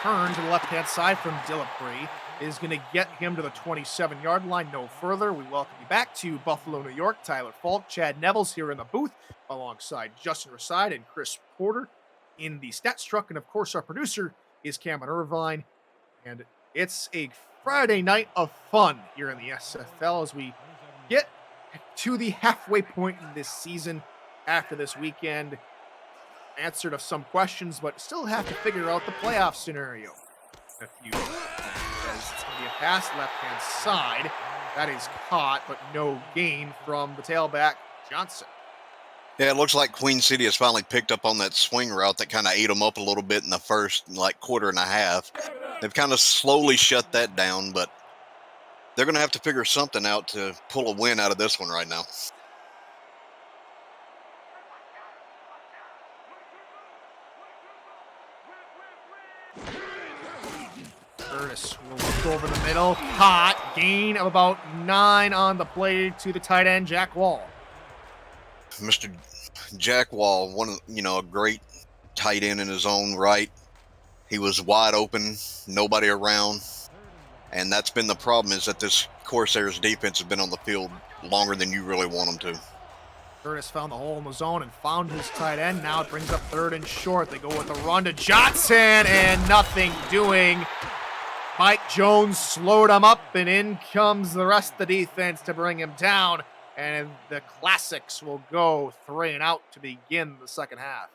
Turn to the left-hand side from Dillapre is going to get him to the 27-yard line. No further. We welcome you back to Buffalo, New York. Tyler Falk, Chad Nevels here in the booth, alongside Justin Reside and Chris Porter in the stats truck. And, of course, our producer is Cameron Irvine. And it's a Friday night of fun here in the SFL as we get to the halfway point in this season after this weekend. Answered of some questions, but still have to figure out the playoff scenario. A few. It's going to be a pass left-hand side. That is caught, but no gain from the tailback, Johnson. Yeah, it looks like Queen City has finally picked up on that swing route that kind of ate them up a little bit in the first, quarter and a half. They've kind of slowly shut that down, but they're going to have to figure something out to pull a win out of this one right now. Curtis will look over the middle. Caught. Gain of about 9 on the play to the tight end, Jack Wall. Mr. Jack Wall, a great tight end in his own right. He was wide open, nobody around. And that's been the problem, is that this Corsairs defense has been on the field longer than you really want them to. Curtis found the hole in the zone and found his tight end. Now it brings up 3rd and short. They go with the run to Johnson and nothing doing. Mike Jones slowed him up, and in comes the rest of the defense to bring him down. And the Classics will go 3 and out to begin the second half.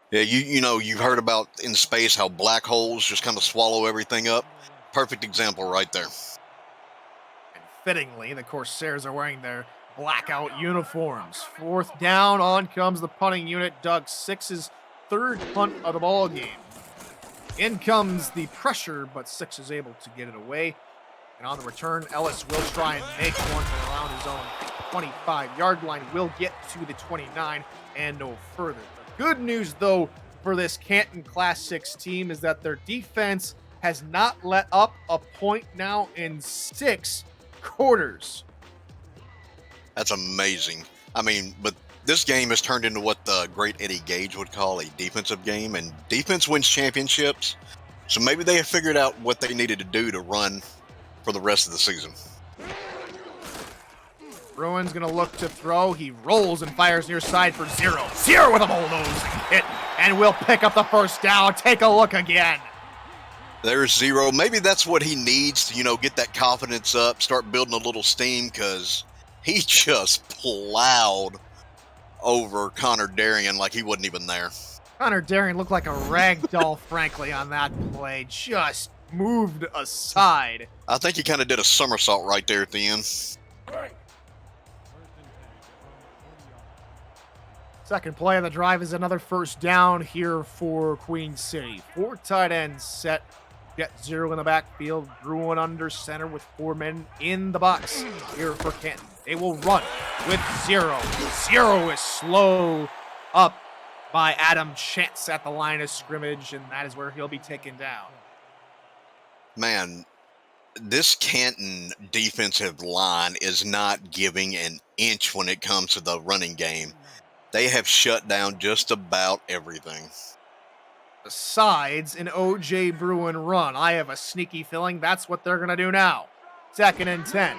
Yeah, you've heard about in space how black holes just kind of swallow everything up. Perfect example right there. And fittingly, the Corsairs are wearing their blackout uniforms. 4th down, on comes the punting unit. Doug Six's 3rd punt of the ball game. In comes the pressure, but Six is able to get it away. And on the return, Ellis will try and make one from around his own 25-yard line. Will get to the 29 and no further. The good news, though, for this Canton Class 6 team is that their defense has not let up a point now in 6 quarters. That's amazing. I mean, but this game has turned into what the great Eddie Gage would call a defensive game, and defense wins championships. So maybe they have figured out what they needed to do to run for the rest of the season. Bruin's going to look to throw. He rolls and fires near side for Zero. Zero with a bulldoze hit, and will pick up the 1st down. Take a look again. There's Zero. Maybe that's what he needs to, get that confidence up, start building a little steam, because he just plowed over Connor Darien like he wasn't even there. Connor Darien looked like a rag doll, frankly, on that play. Just moved aside. I think he kind of did a somersault right there at the end. Second play of the drive is another 1st down here for Queen City. 4 tight ends set. Get Zero in the backfield. Bruin under center with 4 men in the box here for Canton. They will run with Zero. Zero is slow up by Adam Chance at the line of scrimmage, and that is where he'll be taken down. Man, this Canton defensive line is not giving an inch when it comes to the running game. They have shut down just about everything. Besides an O.J. Bruin run, I have a sneaky feeling that's what they're going to do now. 2nd and 10.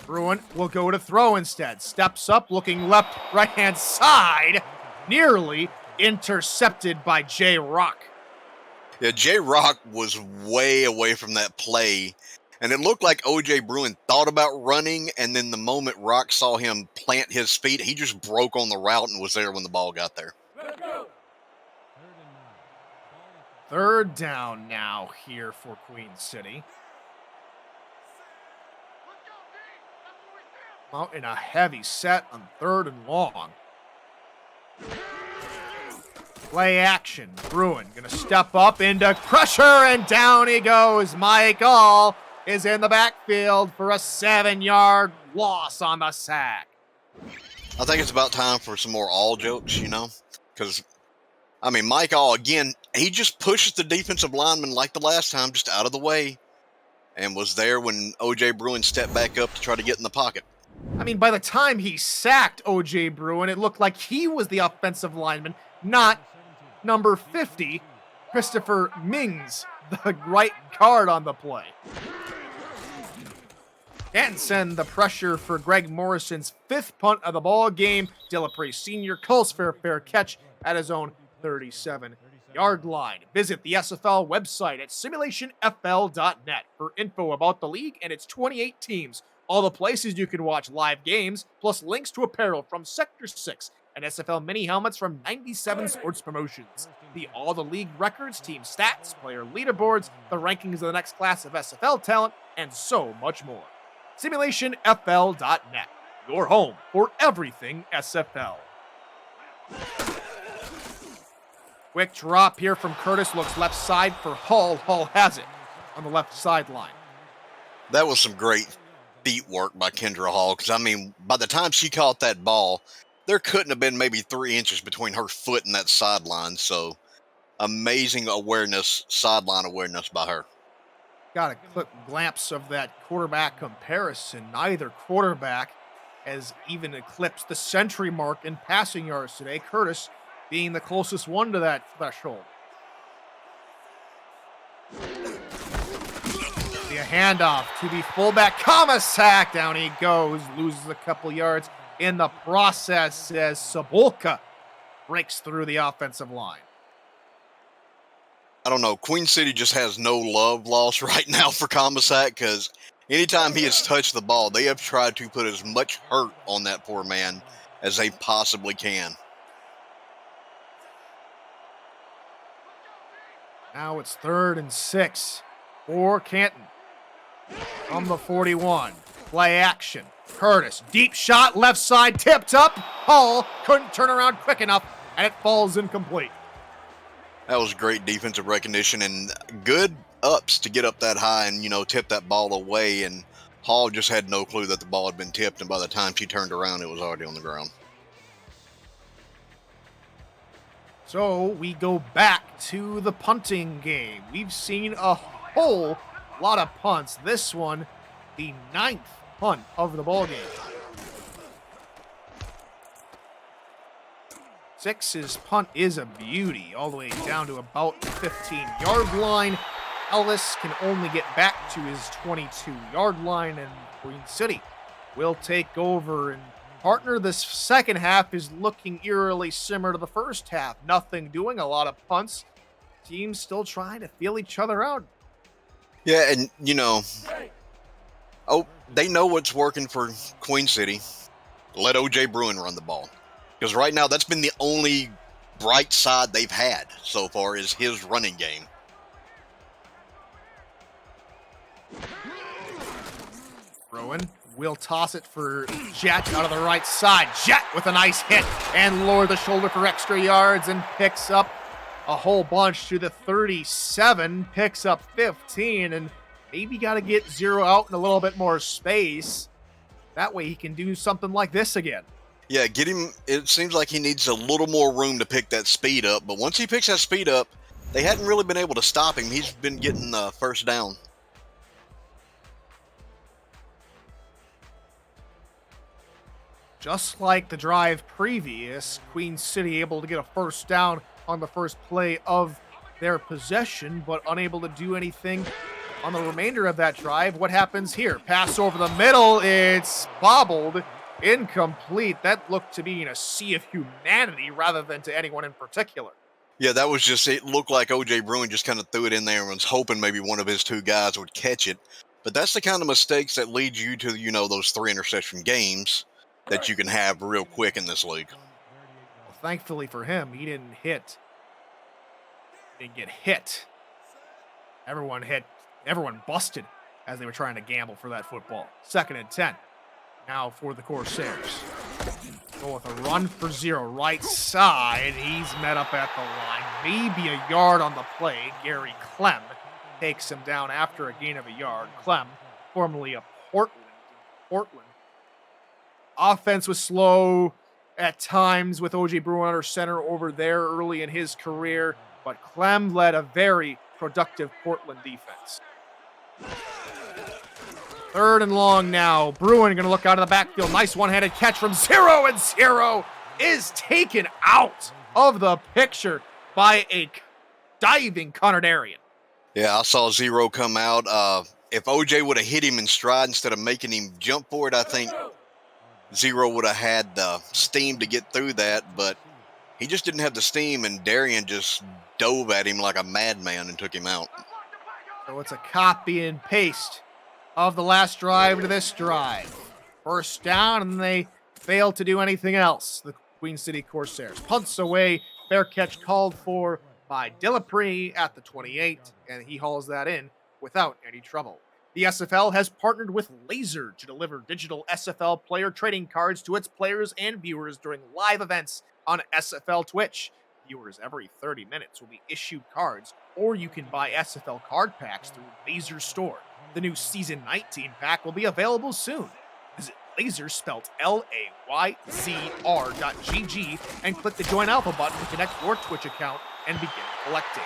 Bruin will go to throw instead. Steps up, looking left, right-hand side. Nearly intercepted by Jay Rock. Yeah, Jay Rock was way away from that play, and it looked like O.J. Bruin thought about running, and then the moment Rock saw him plant his feet, he just broke on the route and was there when the ball got there. 3rd down now here for Queen City. Out in a heavy set on 3rd and long. Play action. Bruin gonna step up into pressure, and down he goes. Mike All is in the backfield for a 7-yard loss on the sack. I think it's about time for some more all jokes, because, Mike All, again, he just pushes the defensive lineman like the last time, just out of the way, and was there when O.J. Bruin stepped back up to try to get in the pocket. By the time he sacked O.J. Bruin, it looked like he was the offensive lineman, not number 50, Christopher Mings, the right guard on the play. Canton send the pressure for Greg Morrison's 5th punt of the ball game. Dillapre Sr. calls for a fair catch at his own 37-yard line. Visit the SFL website at simulationfl.net for info about the league and its 28 teams, all the places you can watch live games, plus links to apparel from Sector 6 and SFL mini helmets from 97 Sports Promotions. All the league records, team stats, player leaderboards, the rankings of the next class of SFL talent, and so much more. SimulationFL.net, your home for everything SFL. Quick drop here from Curtis, looks left side for Hall. Hall has it on the left sideline. That was some great feet work by Kendra Hall, because, by the time she caught that ball, there couldn't have been maybe 3 inches between her foot and that sideline, so amazing awareness, sideline awareness by her. Got a quick glimpse of that quarterback comparison. Neither quarterback has even eclipsed the century mark in passing yards today, Curtis being the closest one to that threshold. The handoff to the fullback, Kamasak, down he goes, loses a couple yards in the process as Sabolka breaks through the offensive line. I don't know. Queen City just has no love lost right now for Kamasak, because anytime he has touched the ball, they have tried to put as much hurt on that poor man as they possibly can. Now it's 3rd and 6 for Canton. From the 41, play action. Curtis, deep shot, left side, tipped up. Hall couldn't turn around quick enough, and it falls incomplete. That was great defensive recognition and good ups to get up that high and, tip that ball away. And Hall just had no clue that the ball had been tipped. And by the time she turned around, it was already on the ground. So we go back to the punting game. We've seen a whole lot of punts. This one, the 9th punt of the ball game. 6's punt is a beauty, all the way down to about the 15-yard line. Ellis can only get back to his 22-yard line, and Queen City will take over. And partner, this second half is looking eerily similar to the first half. Nothing doing, a lot of punts. Teams still trying to feel each other out. Yeah, and, they know what's working for Queen City. Let O.J. Bruin run the ball. Because right now, that's been the only bright side they've had so far is his running game. Bruin will toss it for Jet out of the right side. Jet with a nice hit and lower the shoulder for extra yards and picks up a whole bunch to the 37, picks up 15, and maybe got to get 0 out in a little bit more space. That way he can do something like this again. Yeah, get him. It seems like he needs a little more room to pick that speed up, but once he picks that speed up, they hadn't really been able to stop him. He's been getting first down. Just like the drive previous, Queen City able to get a first down on the first play of their possession, but unable to do anything on the remainder of that drive. What happens here? Pass over the middle. It's bobbled. Incomplete. That looked to be in a sea of humanity rather than to anyone in particular. Yeah, that was just, it looked like O.J. Bruin just kind of threw it in there and was hoping maybe one of his two guys would catch it. But that's the kind of mistakes that lead you to, those 3 interception games that you can have real quick in this league. Well, thankfully for him, he didn't hit. He didn't get hit. Everyone busted as they were trying to gamble for that football. 2nd and 10. Now for the Corsairs. Go with a run for 0, right side. He's met up at the line. Maybe a yard on the play. Gary Clem takes him down after a gain of a yard. Clem, formerly of Portland. Offense was slow at times with O.J. Bruin under center over there early in his career, but Clem led a very productive Portland defense. 3rd and long now. Bruin going to look out of the backfield. Nice one-handed catch from 0, and 0 is taken out of the picture by a diving Connor Darien. Yeah, I saw 0 come out. If OJ would have hit him in stride instead of making him jump for it, I think 0 would have had the steam to get through that, but he just didn't have the steam, and Darien just dove at him like a madman and took him out. So it's a copy and paste of the last drive to this drive. 1st down, and they fail to do anything else. The Queen City Corsairs punts away. Fair catch called for by Dillapre at the 28, and he hauls that in without any trouble. The SFL has partnered with Laser to deliver digital SFL player trading cards to its players and viewers during live events on SFL Twitch. Viewers every 30 minutes will be issued cards, or you can buy SFL card packs through Laser Store. The new Season 19 pack will be available soon. Visit Laser, spelled LAYZR.GG, and click the Join Alpha button to connect your Twitch account and begin collecting.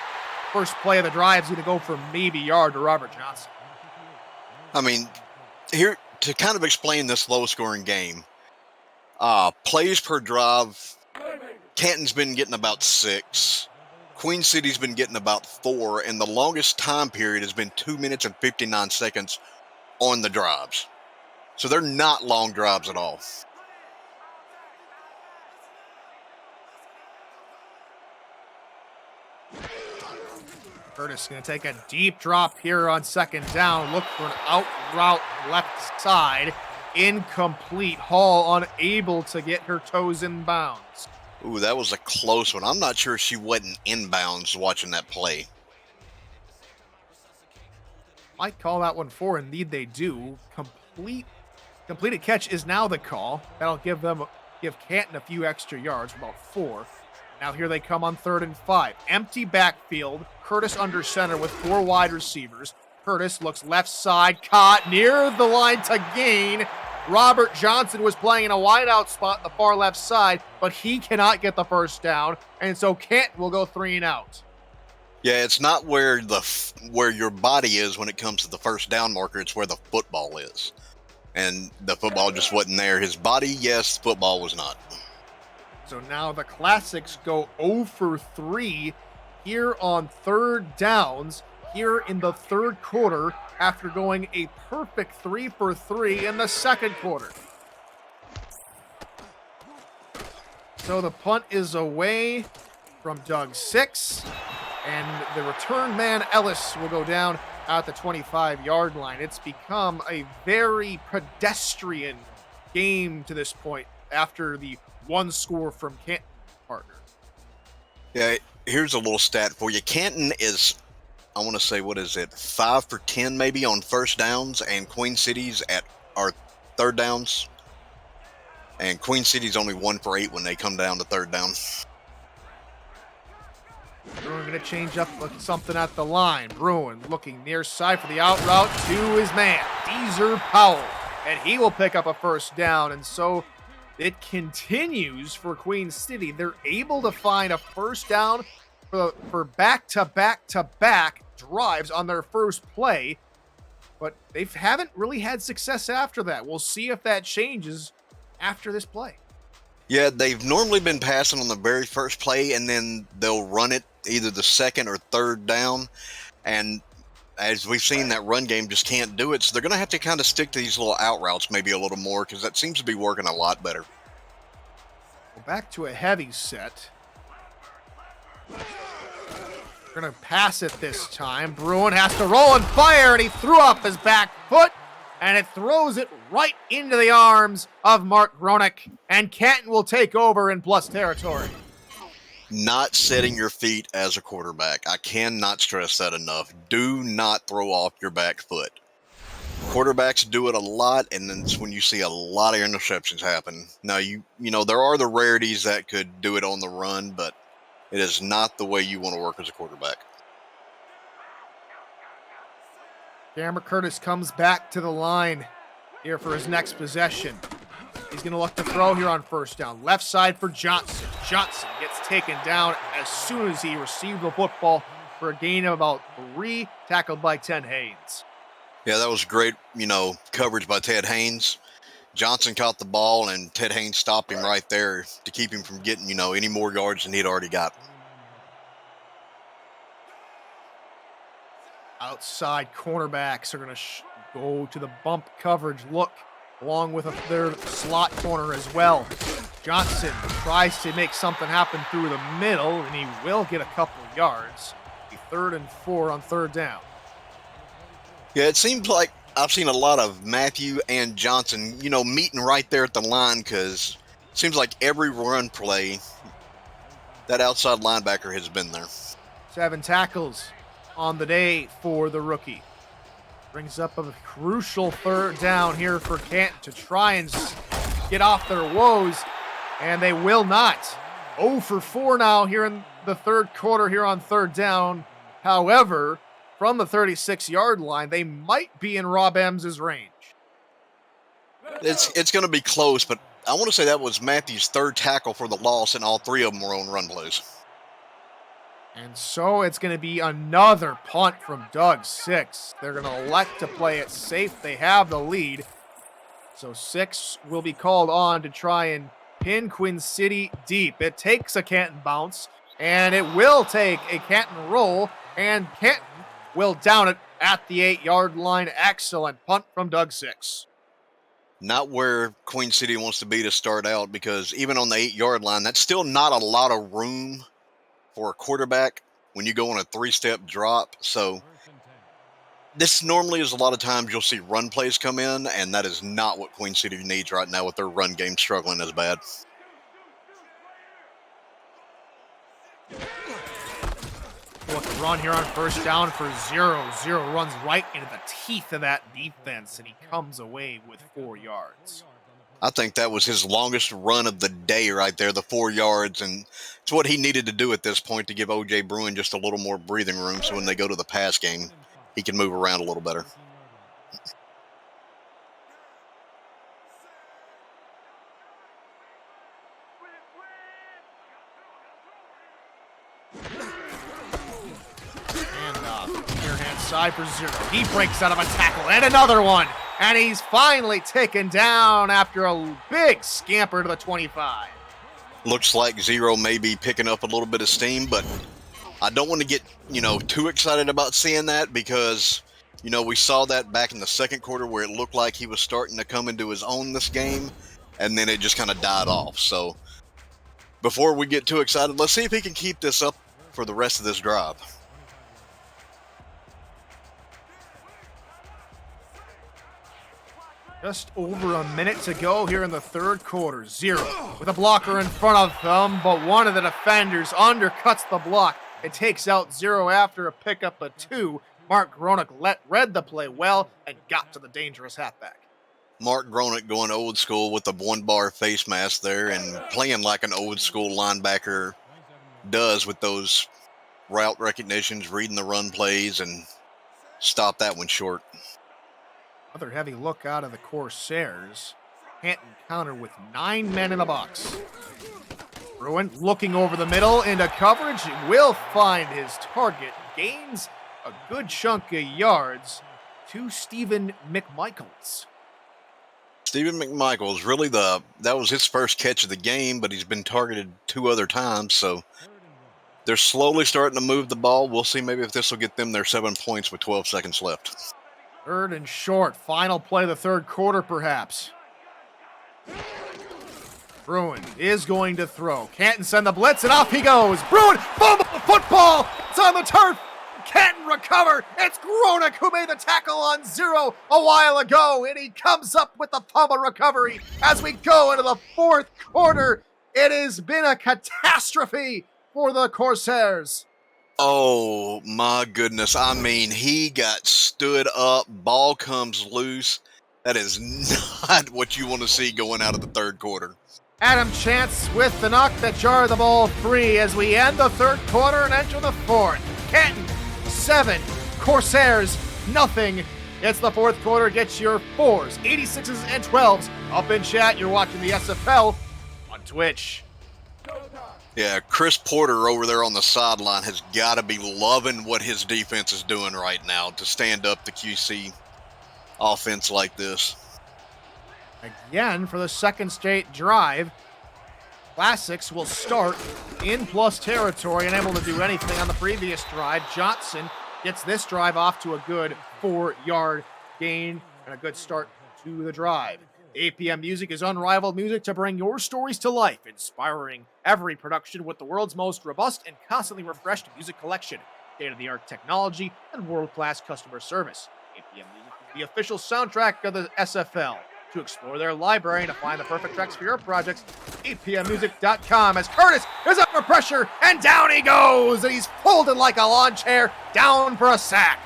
First play of the drive is going to go for maybe yard to Robert Johnson. I mean, here to kind of explain this low-scoring game, plays per drive, Canton's been getting about 6. Queen City's been getting about 4, and the longest time period has been 2 minutes and 59 seconds on the drives. So they're not long drives at all. Curtis going to take a deep drop here on 2nd down. Look for an out route left side. Incomplete. Hall unable to get her toes in bounds. Ooh, that was a close one. I'm not sure she wasn't inbounds watching that play. Might call that one 4. Indeed, they do. Completed catch is now the call. That'll give Canton a few extra yards, about 4. Now here they come on 3rd and 5. Empty backfield. Curtis under center with 4 wide receivers. Curtis looks left side, caught near the line to gain. Robert Johnson was playing in a wideout spot the far left side, but he cannot get the 1st down, and so Canton will go 3 and out. Yeah, it's not where your body is when it comes to the 1st down marker. It's where the football is. And the football just wasn't there. His body, yes, football was not. So now the Classics go 0 for 3 here on 3rd downs here in the 3rd quarter after going a perfect 3 for 3 in the 2nd quarter. So the punt is away from Doug 6, and the return man Ellis will go down at the 25-yard line. It's become a very pedestrian game to this point after the 1 score from Canton partner. Yeah, here's a little stat for you. Canton is, I want to say, 5 for 10 maybe on 1st downs, and Queen City's our 3rd downs. And Queen City's only 1 for 8 when they come down to 3rd down. Bruin going to change up something at the line. Bruin looking near side for the out route to his man, Deezer Powell. And he will pick up a 1st down. And so it continues for Queen City. They're able to find a 1st down for back-to-back-to-back drives on their first play. But they haven't really had success after that. We'll see if that changes after this play. Yeah, they've normally been passing on the very first play, and then they'll run it either the 2nd or 3rd down. And as we've seen, that run game just can't do it. So they're going to have to kind of stick to these little out routes maybe a little more, because that seems to be working a lot better. Well, back to a heavy set. We're going to pass it this time. Bruin has to roll and fire, and he threw off his back foot, and it throws it right into the arms of Mark Gronick, and Canton will take over in plus territory. Not setting your feet as a quarterback. I cannot stress that enough. Do not throw off your back foot. Quarterbacks do it a lot, and then it's when you see a lot of interceptions happen. Now, you know, there are the rarities that could do it on the run, but it is not the way you want to work as a quarterback. Cameron Curtis comes back to the line here for his next possession. He's going to look to throw here on first down. Left side for Johnson. Johnson gets taken down as soon as he received the football for a gain of about 3, tackled by Ted Haynes. Yeah, that was great, you know, coverage by Ted Haynes. Johnson caught the ball, and Ted Haynes stopped him right there to keep him from getting, you know, any more yards than he'd already got. Outside cornerbacks are going to go to the bump coverage look, along with their slot corner as well. Johnson tries to make something happen through the middle, and he will get a couple of yards. 3rd and 4 on 3rd down. Yeah, it seems like I've seen a lot of Matthew and Johnson, you know, meeting right there at the line, because it seems like every run play, that outside linebacker has been there. 7 tackles on the day for the rookie. Brings up a crucial 3rd down here for Canton to try and get off their woes, and they will not. 0 for 4 now here in the 3rd quarter here on 3rd down. However, from the 36-yard line, they might be in Rob Ems's range. It's going to be close, but I want to say that was Matthew's 3rd tackle for the loss, and all 3 of them were on run plays. And so it's going to be another punt from Doug 6. They're going to elect to play it safe. They have the lead. So 6 will be called on to try and pin Queen City deep. It takes a Canton bounce, and it will take a Canton roll, and Canton will down it at the 8-yard line. Excellent punt from Doug 6. Not where Queen City wants to be to start out, because even on the 8-yard line, that's still not a lot of room for a quarterback when you go on a 3-step drop. So this normally is a lot of times you'll see run plays come in, and that is not what Queen City needs right now with their run game struggling as bad. Look, run here on first down for 0. Runs right into the teeth of that defense, and he comes away with 4 yards. I think that was his longest run of the day right there, the 4 yards, and it's what he needed to do at this point to give O.J. Bruin just a little more breathing room so when they go to the pass game, he can move around a little better. Side for 0. He breaks out of a tackle, and another one. And he's finally taken down after a big scamper to the 25. Looks like 0 may be picking up a little bit of steam, but I don't want to get, you know, too excited about seeing that, because, you know, we saw that back in the 2nd quarter where it looked like he was starting to come into his own this game, and then it just kind of died off. So before we get too excited, let's see if he can keep this up for the rest of this drive. Just over a minute to go here in the 3rd quarter. 0 with a blocker in front of them, but one of the defenders undercuts the block. It takes out 0 after a pickup of 2. Mark Gronick read the play well and got to the dangerous halfback. Mark Gronick going old school with the 1-bar face mask there and playing like an old school linebacker does with those route recognitions, reading the run plays, and stop that one short. Another heavy look out of the Corsairs. Canton counter with 9 men in the box. Bruin looking over the middle into coverage. Will find his target. Gains a good chunk of yards to Stephen McMichaels. Stephen McMichaels, really that was his first catch of the game, but he's been targeted 2 other times, so they're slowly starting to move the ball. We'll see maybe if this will get them their 7 points with 12 seconds left. 3rd and short. Final play of the 3rd quarter, perhaps. Bruin is going to throw. Canton send the blitz, and off he goes. Bruin, fumble the football. It's on the turf. Canton recover. It's Gronick who made the tackle on 0 a while ago, and he comes up with the fumble recovery as we go into the 4th quarter. It has been a catastrophe for the Corsairs. Oh my goodness. I mean, he got stood up, ball comes loose. That is not what you want to see going out of the third quarter. Adam Chance with the knock that jar the ball free as we end the third quarter and enter the fourth. Canton, 7. Corsairs, nothing. It's the fourth quarter. Get your 4s, 86s, and 12s up in chat. You're watching the SFL on Twitch. Yeah, Chris Porter over there on the sideline has got to be loving what his defense is doing right now to stand up the QC offense like this. Again, for the second straight drive, Classics will start in plus territory, unable to do anything on the previous drive. Johnson gets this drive off to a good 4-yard gain and a good start to the drive. APM Music is unrivaled music to bring your stories to life, inspiring every production with the world's most robust and constantly refreshed music collection, state-of-the-art technology, and world-class customer service. APM Music is the official soundtrack of the SFL. To explore their library and to find the perfect tracks for your projects, apmmusic.com, as Curtis is under pressure, and down he goes, and he's folded like a lawn chair, down for a sack.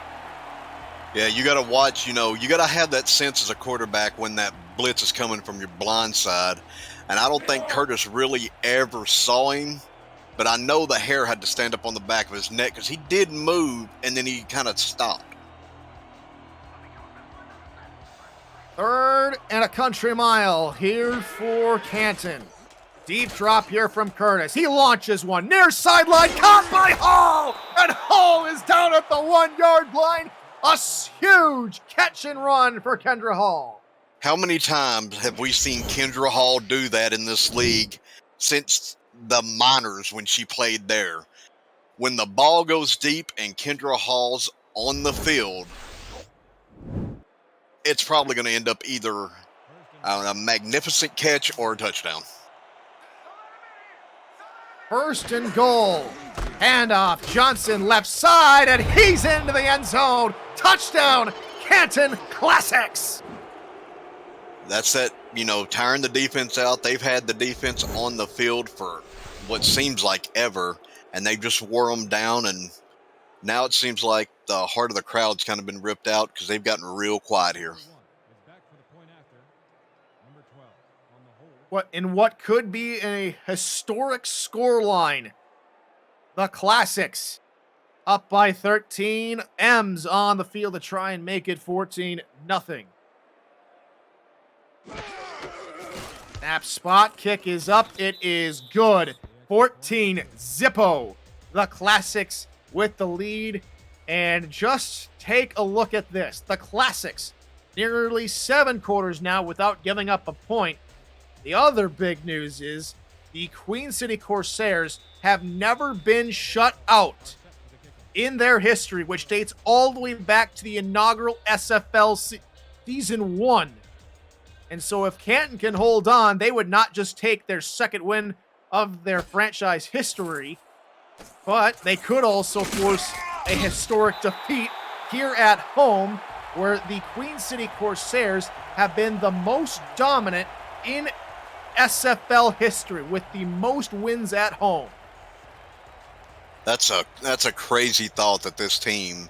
Yeah, you got to watch, you got to have that sense as a quarterback when that blitz is coming from your blind side. And I don't think Curtis really ever saw him, but I know the hair had to stand up on the back of his neck because he did move and then he kind of stopped. 3rd and a country mile here for Canton. Deep drop here from Curtis. He launches one near sideline, caught by Hall, and Hall is down at the 1-yard line. A huge catch and run for Kendra Hall. How many times have we seen Kendra Hall do that in this league since the minors when she played there? When the ball goes deep and Kendra Hall's on the field, it's probably going to end up either a magnificent catch or a touchdown. 1st and goal. Handoff. Johnson left side, and he's into the end zone. Touchdown, Canton Classics. That's that, tiring the defense out. They've had the defense on the field for what seems like ever, and they just wore them down, and now it seems like the heart of the crowd's kind of been ripped out because they've gotten real quiet here. What could be a historic scoreline. The Classics up by 13. M's on the field to try and make it 14-0. Snap spot, kick is up, it is good. 14-0. The Classics with the lead. And just take a look at this. The Classics, nearly 7 quarters now without giving up a point. The other big news is the Queen City Corsairs have never been shut out in their history, which dates all the way back to the inaugural SFL Season 1. And so if Canton can hold on, they would not just take their second win of their franchise history, but they could also force a historic defeat here at home, where the Queen City Corsairs have been the most dominant in SFL history with the most wins at home. That's a crazy thought that this team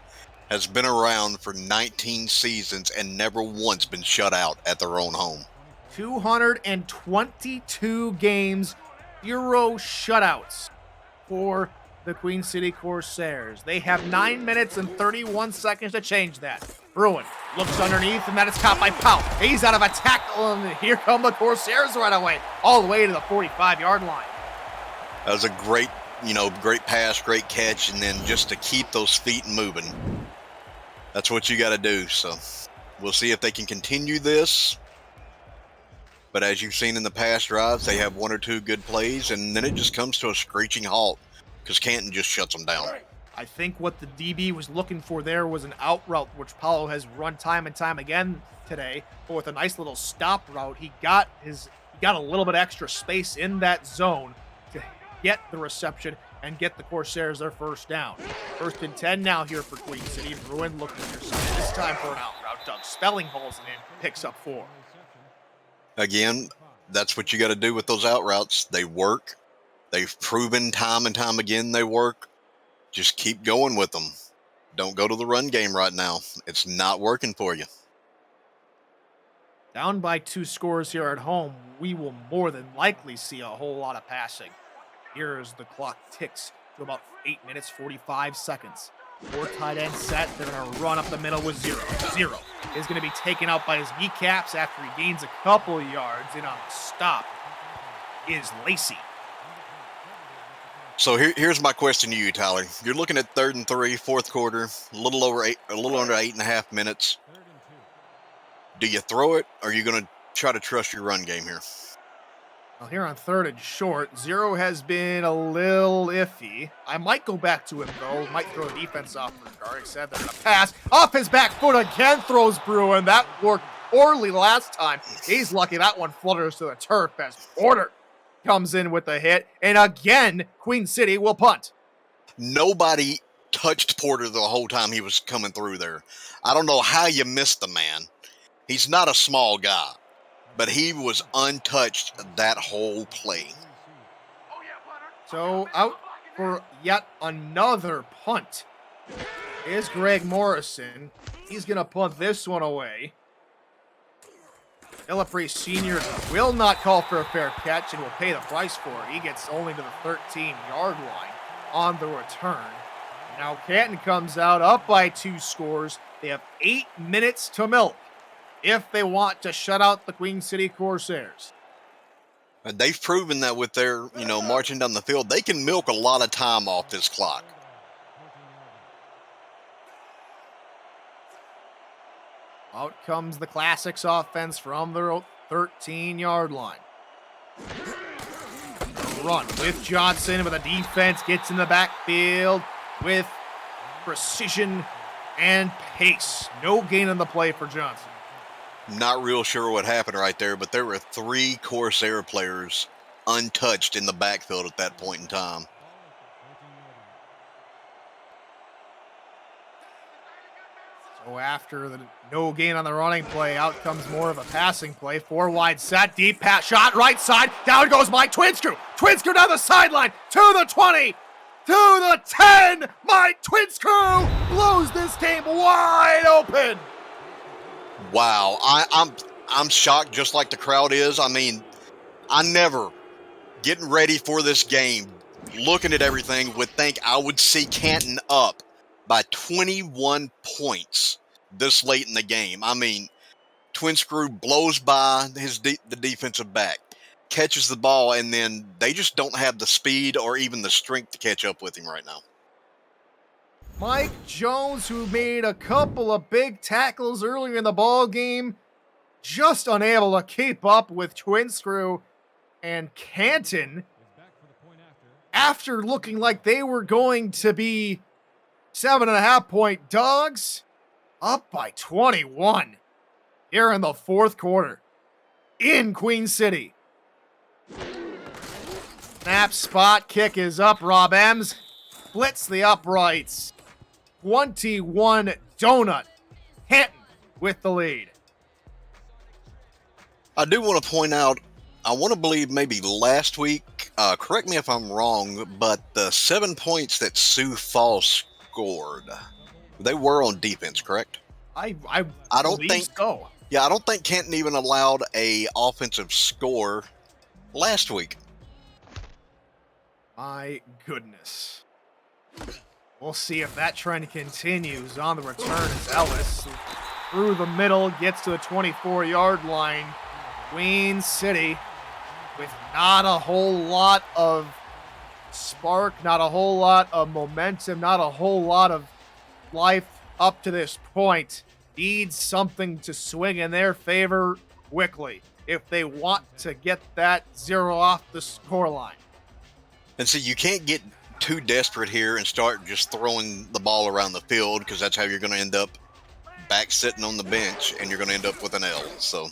has been around for 19 seasons and never once been shut out at their own home. 222 games, 0 shutouts for the Queen City Corsairs. They have 9 minutes and 31 seconds to change that. Bruin looks underneath, and that is caught by Powell. He's out of a tackle, and here come the Corsairs right away, all the way to the 45-yard line. That was a great pass, great catch, and then just to keep those feet moving. That's what you got to do. So we'll see if they can continue this. But as you've seen in the past drives, they have 1 or 2 good plays, and then it just comes to a screeching halt because Canton just shuts them down. I think what the DB was looking for there was an out route, which Paulo has run time and time again today. But with a nice little stop route, he got a little bit extra space in that zone to get the reception and get the Corsairs their first down. 1st and 10 now here for Queen City. Bruin looking for something this time for an out route. Doug Spelling holes it in, picks up 4. Again, that's what you got to do with those out routes. They work. They've proven time and time again they work. Just keep going with them. Don't go to the run game right now. It's not working for you. Down by 2 scores here at home, we will more than likely see a whole lot of passing. Here as the clock ticks to about 8 minutes, 45 seconds. 4 tight end set. They're going to run up the middle with 0. 0 is going to be taken out by his kneecaps after he gains a couple yards. And on the stop is Lacey. So here's my question to you, Tyler. You're looking at 3rd and 3, fourth quarter, a little under 8.5 minutes. Do you throw it, or are you going to try to trust your run game here? Well, here on 3rd and short, 0 has been a little iffy. I might go back to him, though. Might throw the defense off for guard. Said they're going to pass. Off his back foot again, throws Bruin. That worked poorly last time. He's lucky that one flutters to the turf as Porter comes in with the hit. And again, Queen City will punt. Nobody touched Porter the whole time he was coming through there. I don't know how you missed the man. He's not a small guy, but he was untouched that whole play. So out for yet another punt is Greg Morrison. He's going to punt this one away. Illapre Sr. will not call for a fair catch and will pay the price for it. He gets only to the 13-yard line on the return. Now Canton comes out up by 2 scores. They have 8 minutes to milk if they want to shut out the Queen City Corsairs. They've proven that with their, marching down the field, they can milk a lot of time off this clock. Out comes the Classics offense from their 13-yard line. Run with Johnson, but the defense gets in the backfield with precision and pace. No gain on the play for Johnson. Not real sure what happened right there, but there were 3 Corsair players untouched in the backfield at that point in time. So after the no gain on the running play, out comes more of a passing play. 4 wide set, deep pass shot, right side. Down goes Mike Twinscrew. Twinscrew down the sideline to the 20, to the 10. Mike Twinscrew blows this game wide open. Wow, I'm shocked, just like the crowd is. I mean, I never, getting ready for this game, looking at everything, would think I would see Canton up by 21 points this late in the game. I mean, Twinscrew blows by the defensive back, catches the ball, and then they just don't have the speed or even the strength to catch up with him right now. Mike Jones, who made a couple of big tackles earlier in the ball game, just unable to keep up with Twinscrew and Canton after looking like they were going to be 7.5-point dogs, up by 21 here in the 4th quarter in Queen City. Snap, spot, kick is up. Rob Ems splits the uprights. 21 donut. Canton with the lead. I do want to point out, I want to believe maybe last week, correct me if I'm wrong, but the 7 points that Sioux Falls scored, they were on defense, correct? I don't think so. Yeah, I don't think Canton even allowed a offensive score last week. My goodness. We'll see if that trend continues. On the return is Ellis. Through the middle, gets to the 24-yard line. Queen City with not a whole lot of spark, not a whole lot of momentum, not a whole lot of life up to this point. Needs something to swing in their favor quickly if they want to get that 0 off the scoreline. And so you can't get too desperate here and start just throwing the ball around the field, because that's how you're going to end up back sitting on the bench, and you're going to end up with an L. So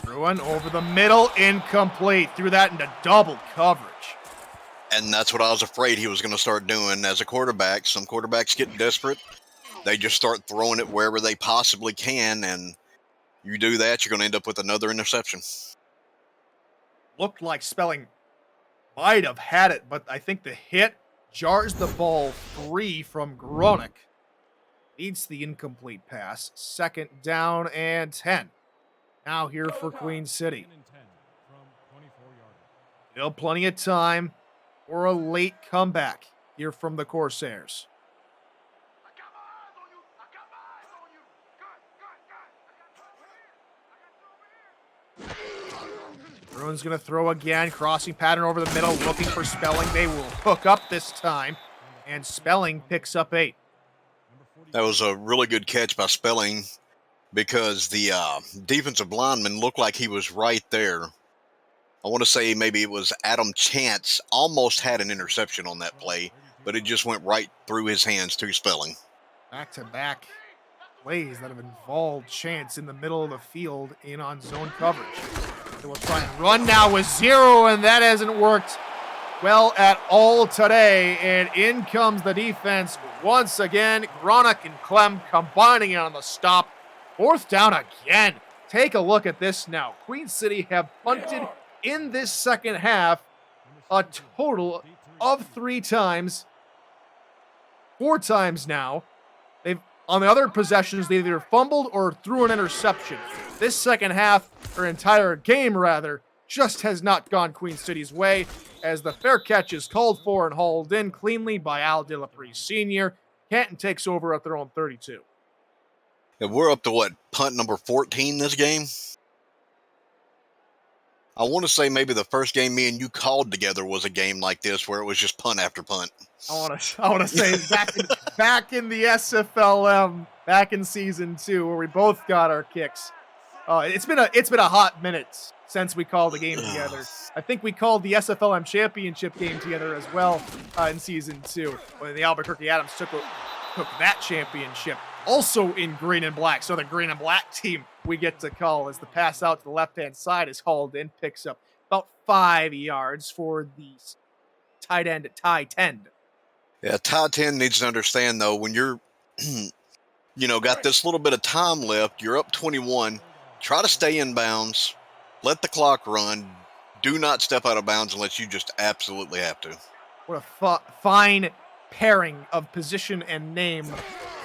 Bruin over the middle, incomplete. Threw that into double coverage. And that's what I was afraid he was going to start doing as a quarterback. Some quarterbacks get desperate. They just start throwing it wherever they possibly can, and you do that, you're going to end up with another interception. Looked like Spelling might have had it, but I think the hit jars the ball free from Gronick. Leads the incomplete pass. 2nd down and 10. Now here for Queen City. Still plenty of time for a late comeback here from the Corsairs. Bruin's going to throw again. Crossing pattern over the middle, looking for Spelling. They will hook up this time, and Spelling picks up 8. That was a really good catch by Spelling because the defensive lineman looked like he was right there. I want to say maybe it was Adam Chance almost had an interception on that play, but it just went right through his hands to Spelling. Back-to-back plays that have involved Chance in the middle of the field in on zone coverage. They will try and run now with 0, and that hasn't worked well at all today. And in comes the defense once again. Gronick and Clem combining it on the stop. 4th down again. Take a look at this now. Queen City have punted in this second half a total of 3 times. 4 times now. They've on the other possessions, they either fumbled or threw an interception. This second half, or entire game rather, just has not gone Queen City's way, as the fair catch is called for and hauled in cleanly by Al DeLaPree Sr. Canton takes over at their own 32. And we're up to what, punt number 14 this game? I want to say maybe the first game me and you called together was a game like this where it was just punt after punt. I want to say back in the SFL, back in season 2 where we both got our kicks. It's been a hot minute since we called the game together. I think we called the SFLM championship game together as well in season 2 when the Albuquerque Adams took that championship. Also in green and black. So the green and black team we get to call as the pass out to the left-hand side is hauled in, picks up about 5 yards for the tight end tight end. Yeah, tight end needs to understand, though, when you're, got this little bit of time left, you're up 21, try to stay in bounds, let the clock run, do not step out of bounds unless you just absolutely have to. What a fine pairing of position and name.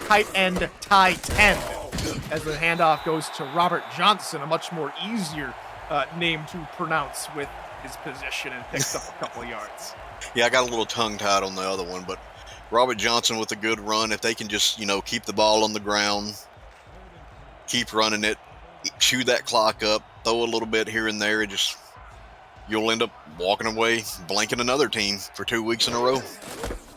Tight end, tight end. As the handoff goes to Robert Johnson, a much more easier name to pronounce with his position, and picks up a couple of yards. Yeah, I got a little tongue-tied on the other one, but Robert Johnson with a good run. If they can just, keep the ball on the ground, keep running it, chew that clock up, throw a little bit here and there, you'll end up walking away, blanking another team for 2 weeks in a row.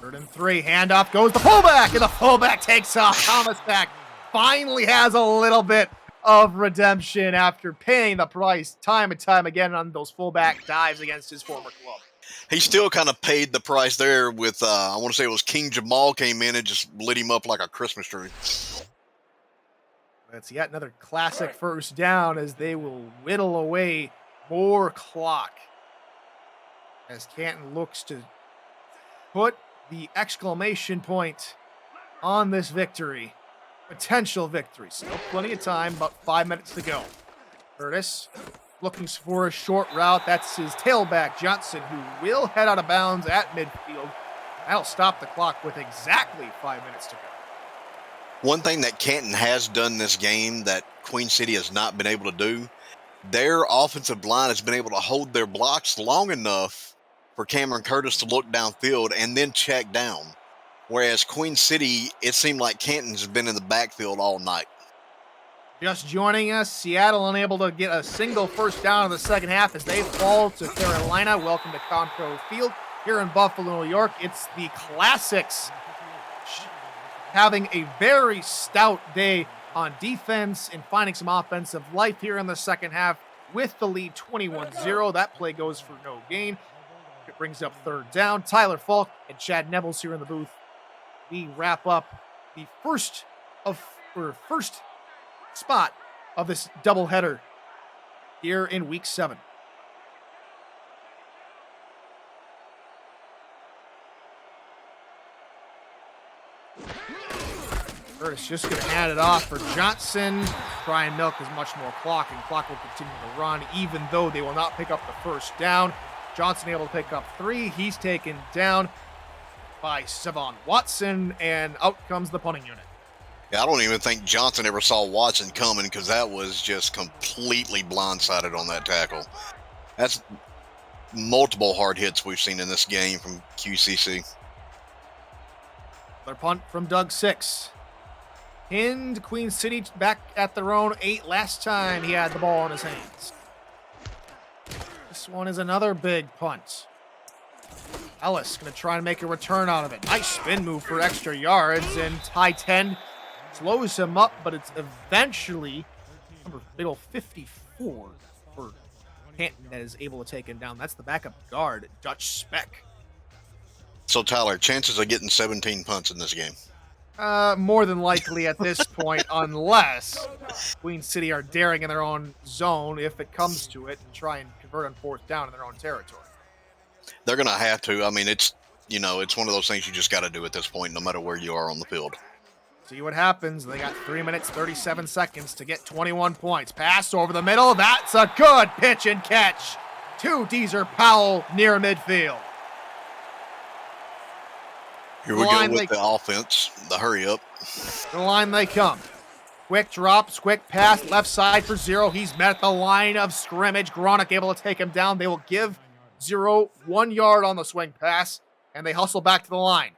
3rd and 3, handoff goes the fullback, and the fullback takes off. Thomas Back finally has a little bit of redemption after paying the price time and time again on those fullback dives against his former club. He still kind of paid the price there with, I want to say it was King Jamal came in and just lit him up like a Christmas tree. That's yet another classic first down as they will whittle away more clock. As Canton looks to put the exclamation point on this victory. Potential victory. Still plenty of time, about 5 minutes to go. Curtis looking for a short route. That's his tailback, Johnson, who will head out of bounds at midfield. That'll stop the clock with exactly 5 minutes to go. One thing that Canton has done this game that Queen City has not been able to do, their offensive line has been able to hold their blocks long enough for Cameron Curtis to look downfield and then check down. Whereas Queen City, it seemed like Canton's been in the backfield all night. Just joining us, Seattle unable to get a single first down in the second half as they fall to Carolina. Welcome to Conco Field here in Buffalo, New York. It's the Classics having a very stout day on defense and finding some offensive life here in the second half with the lead 21-0. That play goes for no gain. It brings up 3rd down. Tyler Falk and Chad Nevels here in the booth. We wrap up the first spot of this doubleheader here in week 7. Curtis just going to hand it off for Johnson. Try and milk as much more clock, and clock will continue to run, even though they will not pick up the first down. Johnson able to pick up 3. He's taken down by Savon Watson, and out comes the punting unit. Yeah, I don't even think Johnson ever saw Watson coming because that was just completely blindsided on that tackle. That's multiple hard hits we've seen in this game from QCC. Their punt from Doug Six. Pinned Queen City back at their own 8 last time he had the ball in his hands. This one is another big punt. Ellis going to try and make a return out of it. Nice spin move for extra yards, and high 10 slows him up, but it's eventually number 54 for Canton that is able to take him down. That's the backup guard, Dutch Speck. So, Tyler, chances of getting 17 punts in this game? More than likely at this point, unless Queen City are daring in their own zone, if it comes to it, and try and convert on 4th down in their own territory. They're going to have to. I mean, it's one of those things you just got to do at this point, no matter where you are on the field. See what happens. They got 3 minutes, 37 seconds to get 21 points. Pass over the middle. That's a good pitch and catch to Deezer Powell near midfield. Here we go with the offense, the hurry up. The line they come. Quick drops, quick pass, left side for 0. He's met at the line of scrimmage. Gronick able to take him down. They will give 0 1 yard on the swing pass, and they hustle back to the line.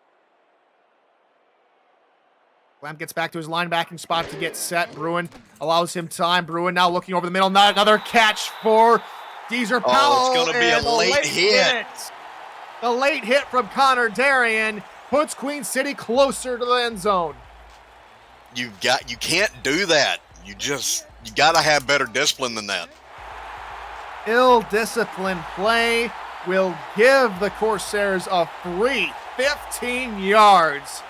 Lamb gets back to his linebacking spot to get set. Bruin allows him time. Bruin now looking over the middle. Not another catch for Deezer Powell. Oh, it's going to be a late hit. The late hit from Connor Darien puts Queen City closer to the end zone. You can't do that. You got to have better discipline than that. Ill-disciplined play will give the Corsairs a free 15 yards,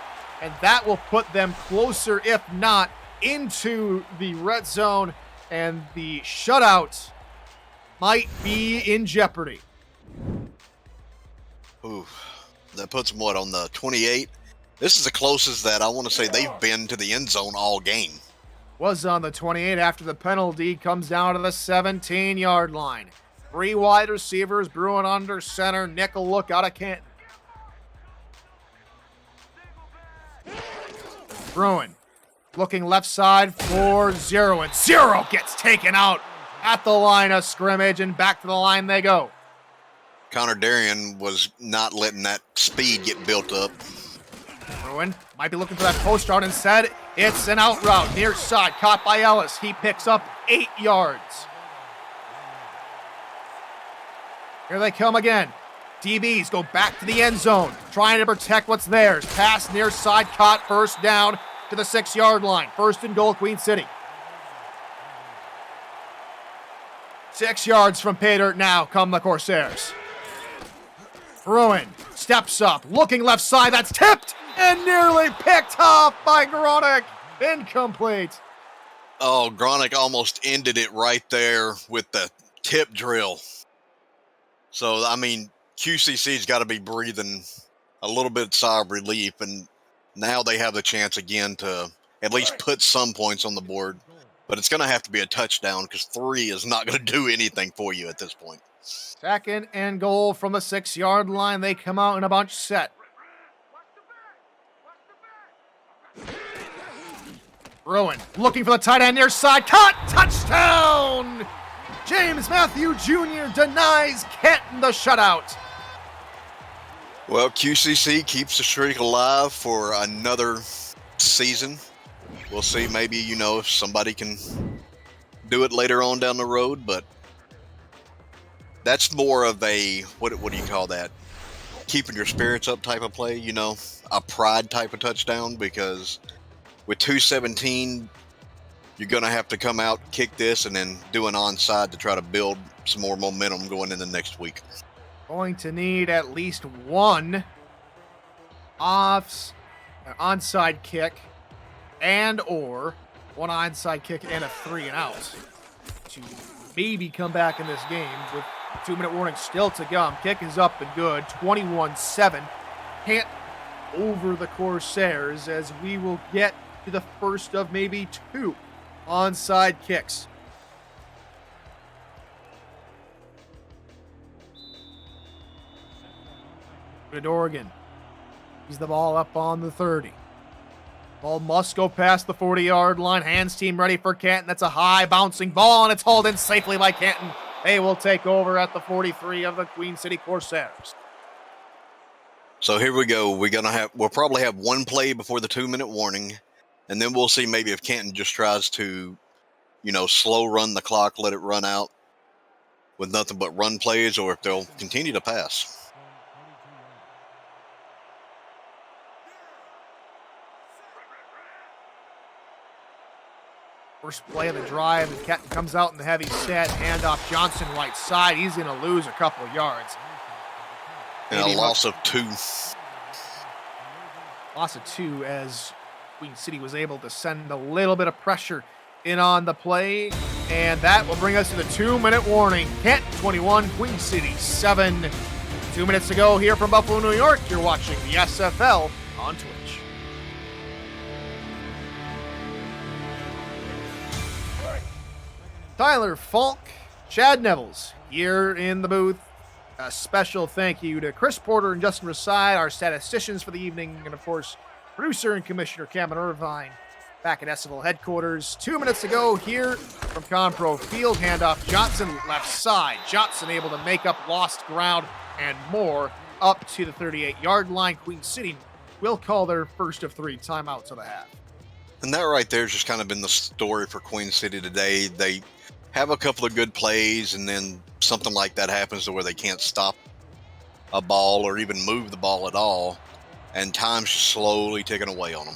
and that will put them closer, if not into the red zone, and the shutout might be in jeopardy. Ooh, that puts them, on the 28? This is the closest that I want to say they've been to the end zone all game. Was on the 28 after the penalty, comes down to the 17-yard line. 3 wide receivers, Bruin under center, nickel look out of Canton. Bruin looking left side for 0, and 0 gets taken out at the line of scrimmage, and back to the line they go. Connor Darien was not letting that speed get built up. Bruin might be looking for that post route. Instead, it's an out route near side, caught by Ellis. He picks up 8 yards. Here they come again. DBs go back to the end zone, trying to protect what's theirs. Pass near side, caught, first down to the 6-yard line. 1st and goal, Queen City. 6 yards from pay dirt now come the Corsairs. Bruin steps up, looking left side, that's tipped and nearly picked off by Gronick. Incomplete. Oh, Gronick almost ended it right there with the tip drill. So, I mean, QCC's got to be breathing a little bit of sigh of relief, and now they have the chance again to at least put some points on the board. But it's going to have to be a touchdown because 3 is not going to do anything for you at this point. 2nd and goal from the 6-yard line. They come out in a bunch set. Bruin looking for the tight end near side. Caught! Touchdown! James Matthew Jr. denies Canton the shutout. Well, QCC keeps the streak alive for another season. We'll see. Maybe, if somebody can do it later on down the road, but that's more of a, what do you call that? Keeping your spirits up type of play, a pride type of touchdown, because with 2:17, you're going to have to come out, kick this, and then do an onside to try to build some more momentum going into next week. Going to need at least one onside kick and or one onside kick and a 3 and out to maybe come back in this game with 2-minute warning still to come. Kick is up and good. 21-7. Can't over the Corsairs as we will get to the first of maybe 2 onside kicks. Good Oregon. He's the ball up on the 30. Ball must go past the 40-yard line. Hands team ready for Canton. That's a high bouncing ball, and it's hauled in safely by Canton. They will take over at the 43 of the Queen City Corsairs. So here we go. We'll probably have one play before the 2-minute warning, and then we'll see maybe if Canton just tries to, slow run the clock, let it run out with nothing but run plays, or if they'll continue to pass. First play of the drive, and Canton comes out in the heavy set. Handoff Johnson right side. He's going to lose a couple of yards. And a loss of 2. Loss of 2 as Queen City was able to send a little bit of pressure in on the play. And that will bring us to the 2-minute warning. Canton 21, Queen City 7. 2 minutes to go here from Buffalo, New York. You're watching the SFL on Twitch. Tyler Falk, Chad Nevels here in the booth. A special thank you to Chris Porter and Justin Rasai, our statisticians for the evening, and of course, producer and commissioner Cameron Irvine back at SFL headquarters. 2 minutes to go here from Conpro Field. Handoff Johnson left side. Johnson able to make up lost ground and more up to the 38-yard line. Queen City will call their first of 3 timeouts of the half. And that right there has just kind of been the story for Queen City today. They have a couple of good plays, and then something like that happens to where they can't stop a ball or even move the ball at all, and time's just slowly ticking away on them.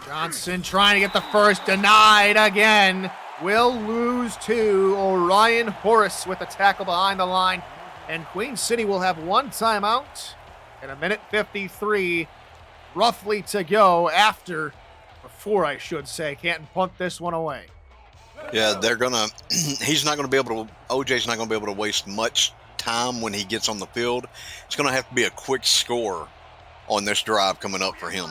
Johnson trying to get the first, denied again. Will lose to Orion Horace with a tackle behind the line, and Queen City will have 1 timeout and 1:53 roughly to go before I should say, Canton punt this one away. Yeah, he's not going to be able to, OJ's not going to be able to waste much time when he gets on the field. It's going to have to be a quick score on this drive coming up for him.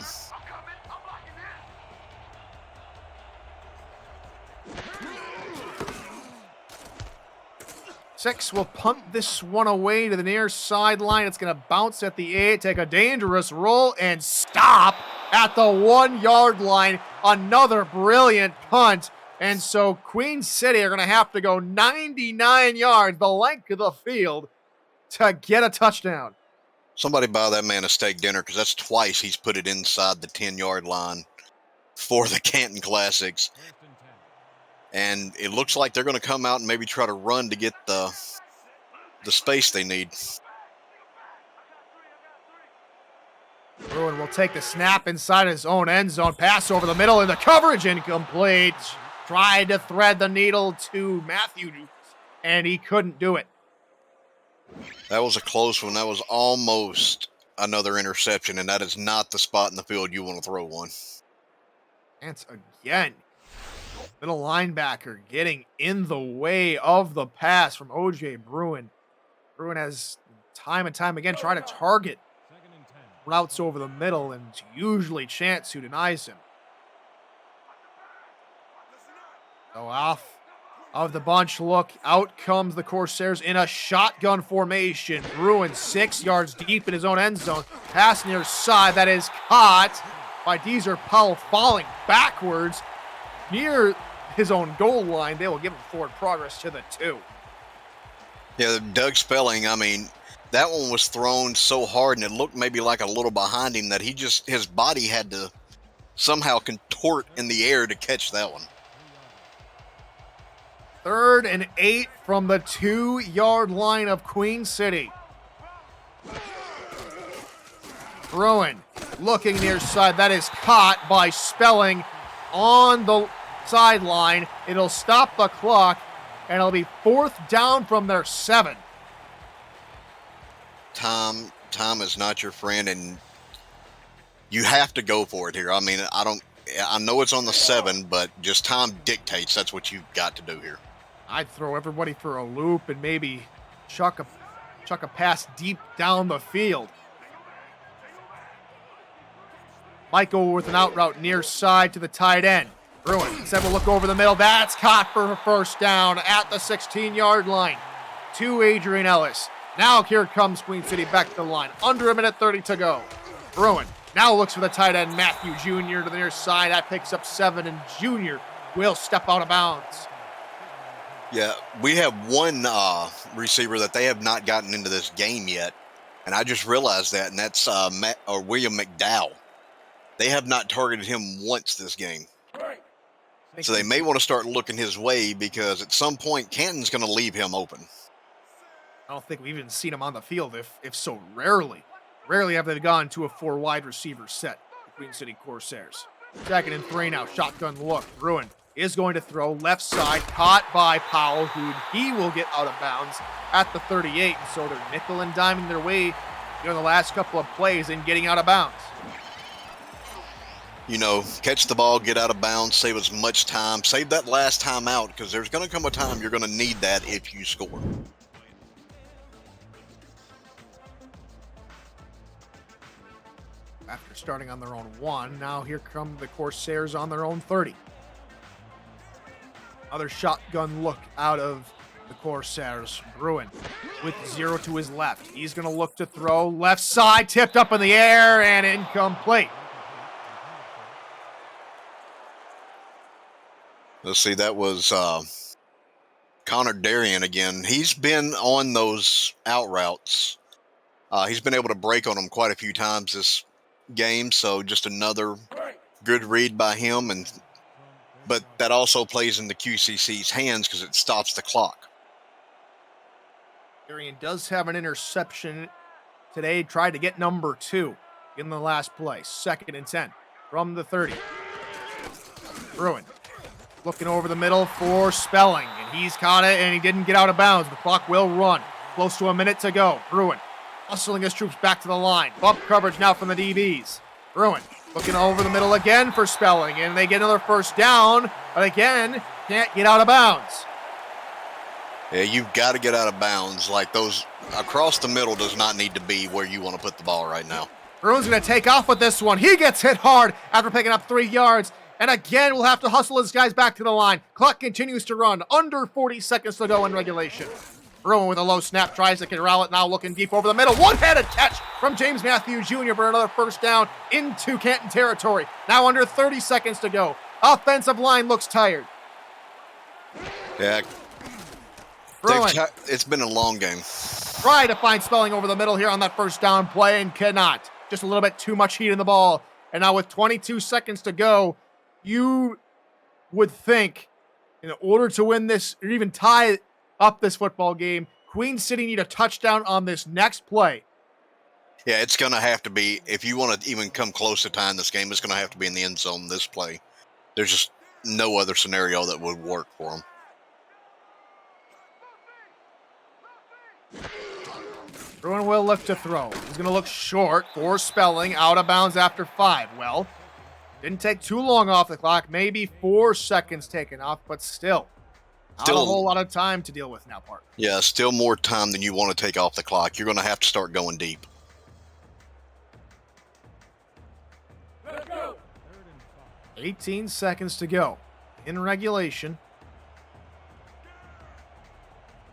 Six will punt this one away to the near sideline. It's going to bounce at the 8, take a dangerous roll, and stop at the 1-yard line. Another brilliant punt. And so Queen City are going to have to go 99 yards, the length of the field, to get a touchdown. Somebody buy that man a steak dinner, because that's twice he's put it inside the 10-yard line for the Canton Classics. And it looks like they're going to come out and maybe try to run to get the space they need. Bruin will take the snap inside his own end zone. Pass over the middle, and the coverage incomplete. Tried to thread the needle to Matthews, and he couldn't do it. That was a close one. That was almost another interception, and that is not the spot in the field you want to throw one. Chance again. Middle linebacker getting in the way of the pass from O.J. Bruin. Bruin has time and time again tried to target routes over the middle, and it's usually Chance who denies him. So off of the bunch look, out comes the Corsairs in a shotgun formation. Bruin 6 yards deep in his own end zone. Pass near side, that is caught by Deezer Powell, falling backwards near his own goal line. They will give him forward progress to the 2. Yeah, Doug Spelling, I mean, that one was thrown so hard, and it looked maybe like a little behind him that his body had to somehow contort in the air to catch that one. 3rd and 8 from the 2-yard line of Queen City. Bruin looking near side. That is caught by Spelling on the sideline. It'll stop the clock, and it'll be 4th down from their 7. Time is not your friend, and you have to go for it here. I mean, I know it's on the 7, but just time dictates that's what you've got to do here. I'd throw everybody for a loop and maybe chuck a pass deep down the field. Might go with an out route near side to the tight end. Bruin instead will look over the middle. That's caught for a first down at the 16-yard line to Adrian Ellis. Now here comes Queen City back to the line. Under a minute 30 to go. Bruin now looks for the tight end, Matthew Jr. to the near side. That picks up 7, and Jr. will step out of bounds. Yeah, we have one receiver that they have not gotten into this game yet, and I just realized that, and that's William McDowell. They have not targeted him once this game. So they may want to start looking his way because at some point, Canton's going to leave him open. I don't think we've even seen him on the field, if so rarely. Rarely have they gone to a 4 wide receiver set, the Queen City Corsairs. 2nd and 3 now, shotgun look. Bruin is going to throw left side, caught by Powell, he will get out of bounds at the 38. And so they're nickel and diming their way the last couple of plays and getting out of bounds. Catch the ball, get out of bounds, save as much time, save that last time out, because there's going to come a time you're going to need that if you score. After starting on their own 1, now here come the Corsairs on their own 30. Another shotgun look out of the Corsairs. Bruin with 0 to his left. He's going to look to throw left side, tipped up in the air and incomplete. Let's see, that was Connor Darien again. He's been on those out routes. He's been able to break on them quite a few times this game, so just another good read by him. But that also plays into QCC's hands because it stops the clock. Darien does have an interception today. Tried to get number 2 in the last play. 2nd and 10 from the 30. Bruin looking over the middle for Spelling, and he's caught it, and he didn't get out of bounds. The clock will run. Close to a minute to go. Bruin hustling his troops back to the line. Bump coverage now from the DBs. Bruin looking over the middle again for Spelling, and they get another first down, but again, can't get out of bounds. Yeah, you've got to get out of bounds. Like those across the middle does not need to be where you want to put the ball right now. Bruin's going to take off with this one. He gets hit hard after picking up 3 yards. And again, we'll have to hustle his guys back to the line. Clock continues to run. Under 40 seconds to go in regulation. Bruin with a low snap tries to corral it. Now looking deep over the middle. One-handed catch from James Matthew Jr. for another first down into Canton territory. Now under 30 seconds to go. Offensive line looks tired. Yeah. Bruin It's been a long game. try to find Spelling over the middle here on that first down play and cannot. Just a little bit too much heat in the ball. And now with 22 seconds to go, you would think in order to win this or even tie up this football game, Queen City need a touchdown on this next play. Yeah, it's going to have to be, if you want to even come close to tying this game, it's going to have to be in the end zone this play. There's just no other scenario that would work for them. Bruin will look to throw. He's going to look short for Spelling, out of bounds after 5. Well, didn't take too long off the clock, maybe 4 seconds taken off, but still not a whole lot of time to deal with now, partner. Yeah, still more time than you want to take off the clock. You're going to have to start going deep. Let's go. 18 seconds to go in regulation.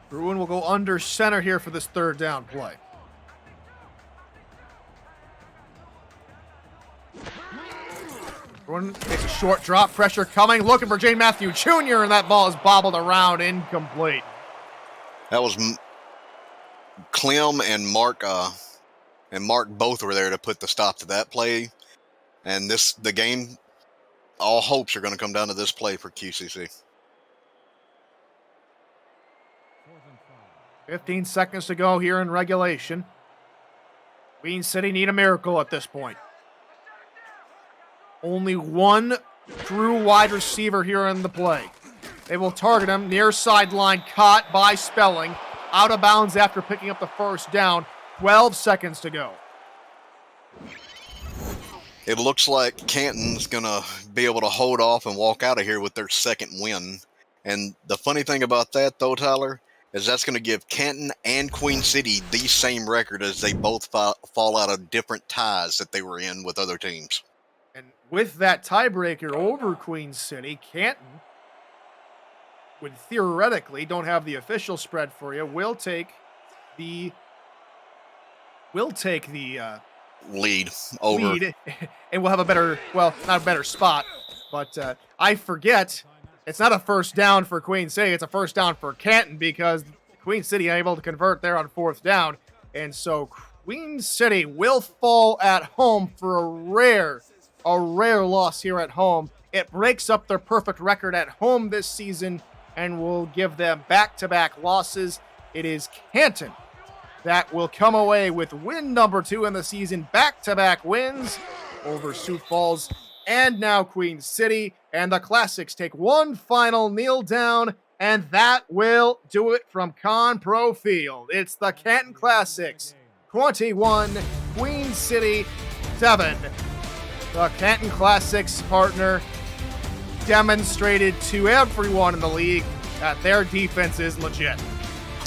Bruin will go under center here for this third down play. Bruin takes a short drop, pressure coming, looking for Jane Matthew Jr., and that ball is bobbled around, incomplete. That was Clem and Mark both were there to put the stop to that play. And the game, all hopes are going to come down to this play for QCC. 15 seconds to go here in regulation. Queen City need a miracle at this point. Only one true wide receiver here in the play. They will target him near sideline, caught by Spelling, out of bounds after picking up the first down. 12 seconds to go. It looks like Canton's going to be able to hold off and walk out of here with their second win. And the funny thing about that, though, Tyler, is that's going to give Canton and Queen City the same record as they both fall out of different ties that they were in with other teams. And with that tiebreaker over Queen City, Canton would theoretically, don't have the official spread for you, will take the Lead over. lead, and we'll have a better, well, not a better spot, but I forget, it's not a first down for Queen City, it's a first down for Canton because Queen City unable to convert there on fourth down, and so Queen City will fall at home for a rare loss here at home. It breaks up their perfect record at home this season and will give them back-to-back losses. It is Canton that will come away with win number 2 in the season, back-to-back wins over Sioux Falls and now Queen City. And the Classics take one final kneel down, and that will do it from Con Pro Field. It's the Canton Classics, 21, Queen City 7. The Canton Classics partner demonstrated to everyone in the league that their defense is legit.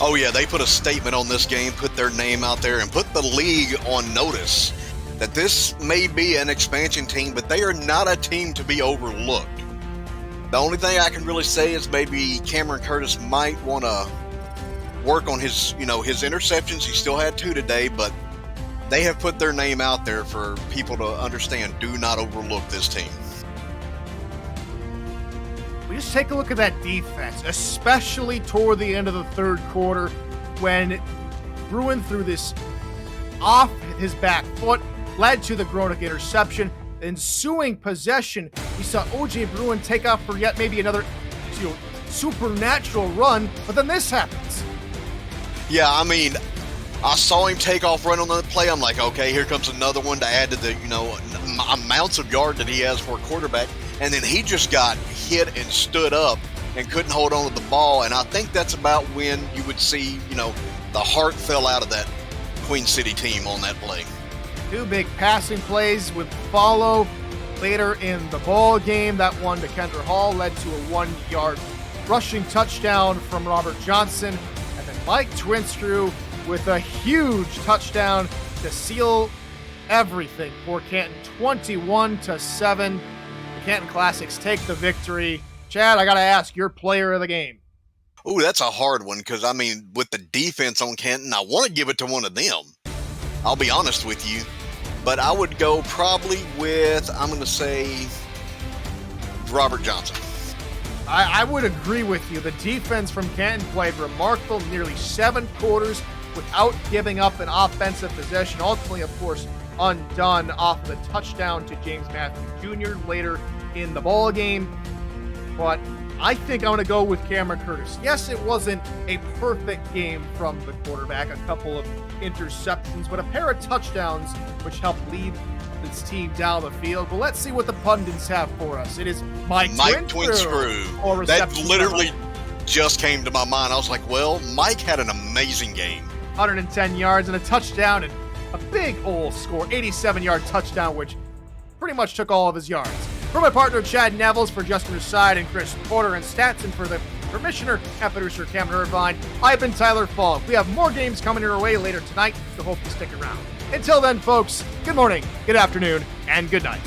Oh yeah, they put a statement on this game, put their name out there, and put the league on notice that this may be an expansion team, but they are not a team to be overlooked. The only thing I can really say is maybe Cameron Curtis might want to work on his interceptions. He still had 2 today, but they have put their name out there for people to understand. Do not overlook this team. We just take a look at that defense, especially toward the end of the third quarter when Bruin threw this off his back foot, led to the Gronick interception. Ensuing possession, we saw O.J. Bruin take off for yet maybe another supernatural run, but then this happens. Yeah, I mean, I saw him take off run on the play. I'm like, okay, here comes another one to add to the, amounts of yard that he has for a quarterback. And then he just got hit and stood up and couldn't hold on to the ball. And I think that's about when you would see, the heart fell out of that Queen City team on that play. 2 big passing plays would follow later in the ball game. That one to Kendra Hall led to a 1-yard rushing touchdown from Robert Johnson. And then Mike Twinscrew with a huge touchdown to seal everything for Canton, 21-7. The Canton Classics take the victory. Chad, I got to ask, your player of the game. Ooh, that's a hard one because, with the defense on Canton, I want to give it to one of them. I'll be honest with you. But I would go probably with, I'm going to say, Robert Johnson. I would agree with you. The defense from Canton played remarkable, nearly 7 quarters without giving up an offensive possession. Ultimately, of course, undone off the touchdown to James Matthew Jr. later in the ball game. But I think I'm going to go with Cameron Curtis. Yes, it wasn't a perfect game from the quarterback, a couple of interceptions, but a pair of touchdowns which helped lead this team down the field. But let's see what the pundits have for us. It is Mike Twinscrew. That literally just came to my mind. I was like, well, Mike had an amazing game. 110 yards and a touchdown and a big old score, 87-yard touchdown, which pretty much took all of his yards. For my partner, Chad Nevels, for Justin Ruside and Chris Porter and Statson, for the commissioner and producer Cameron Irvine, I've been Tyler Falk. We have more games coming your way later tonight, so hope you stick around. Until then, folks, good morning, good afternoon, and good night.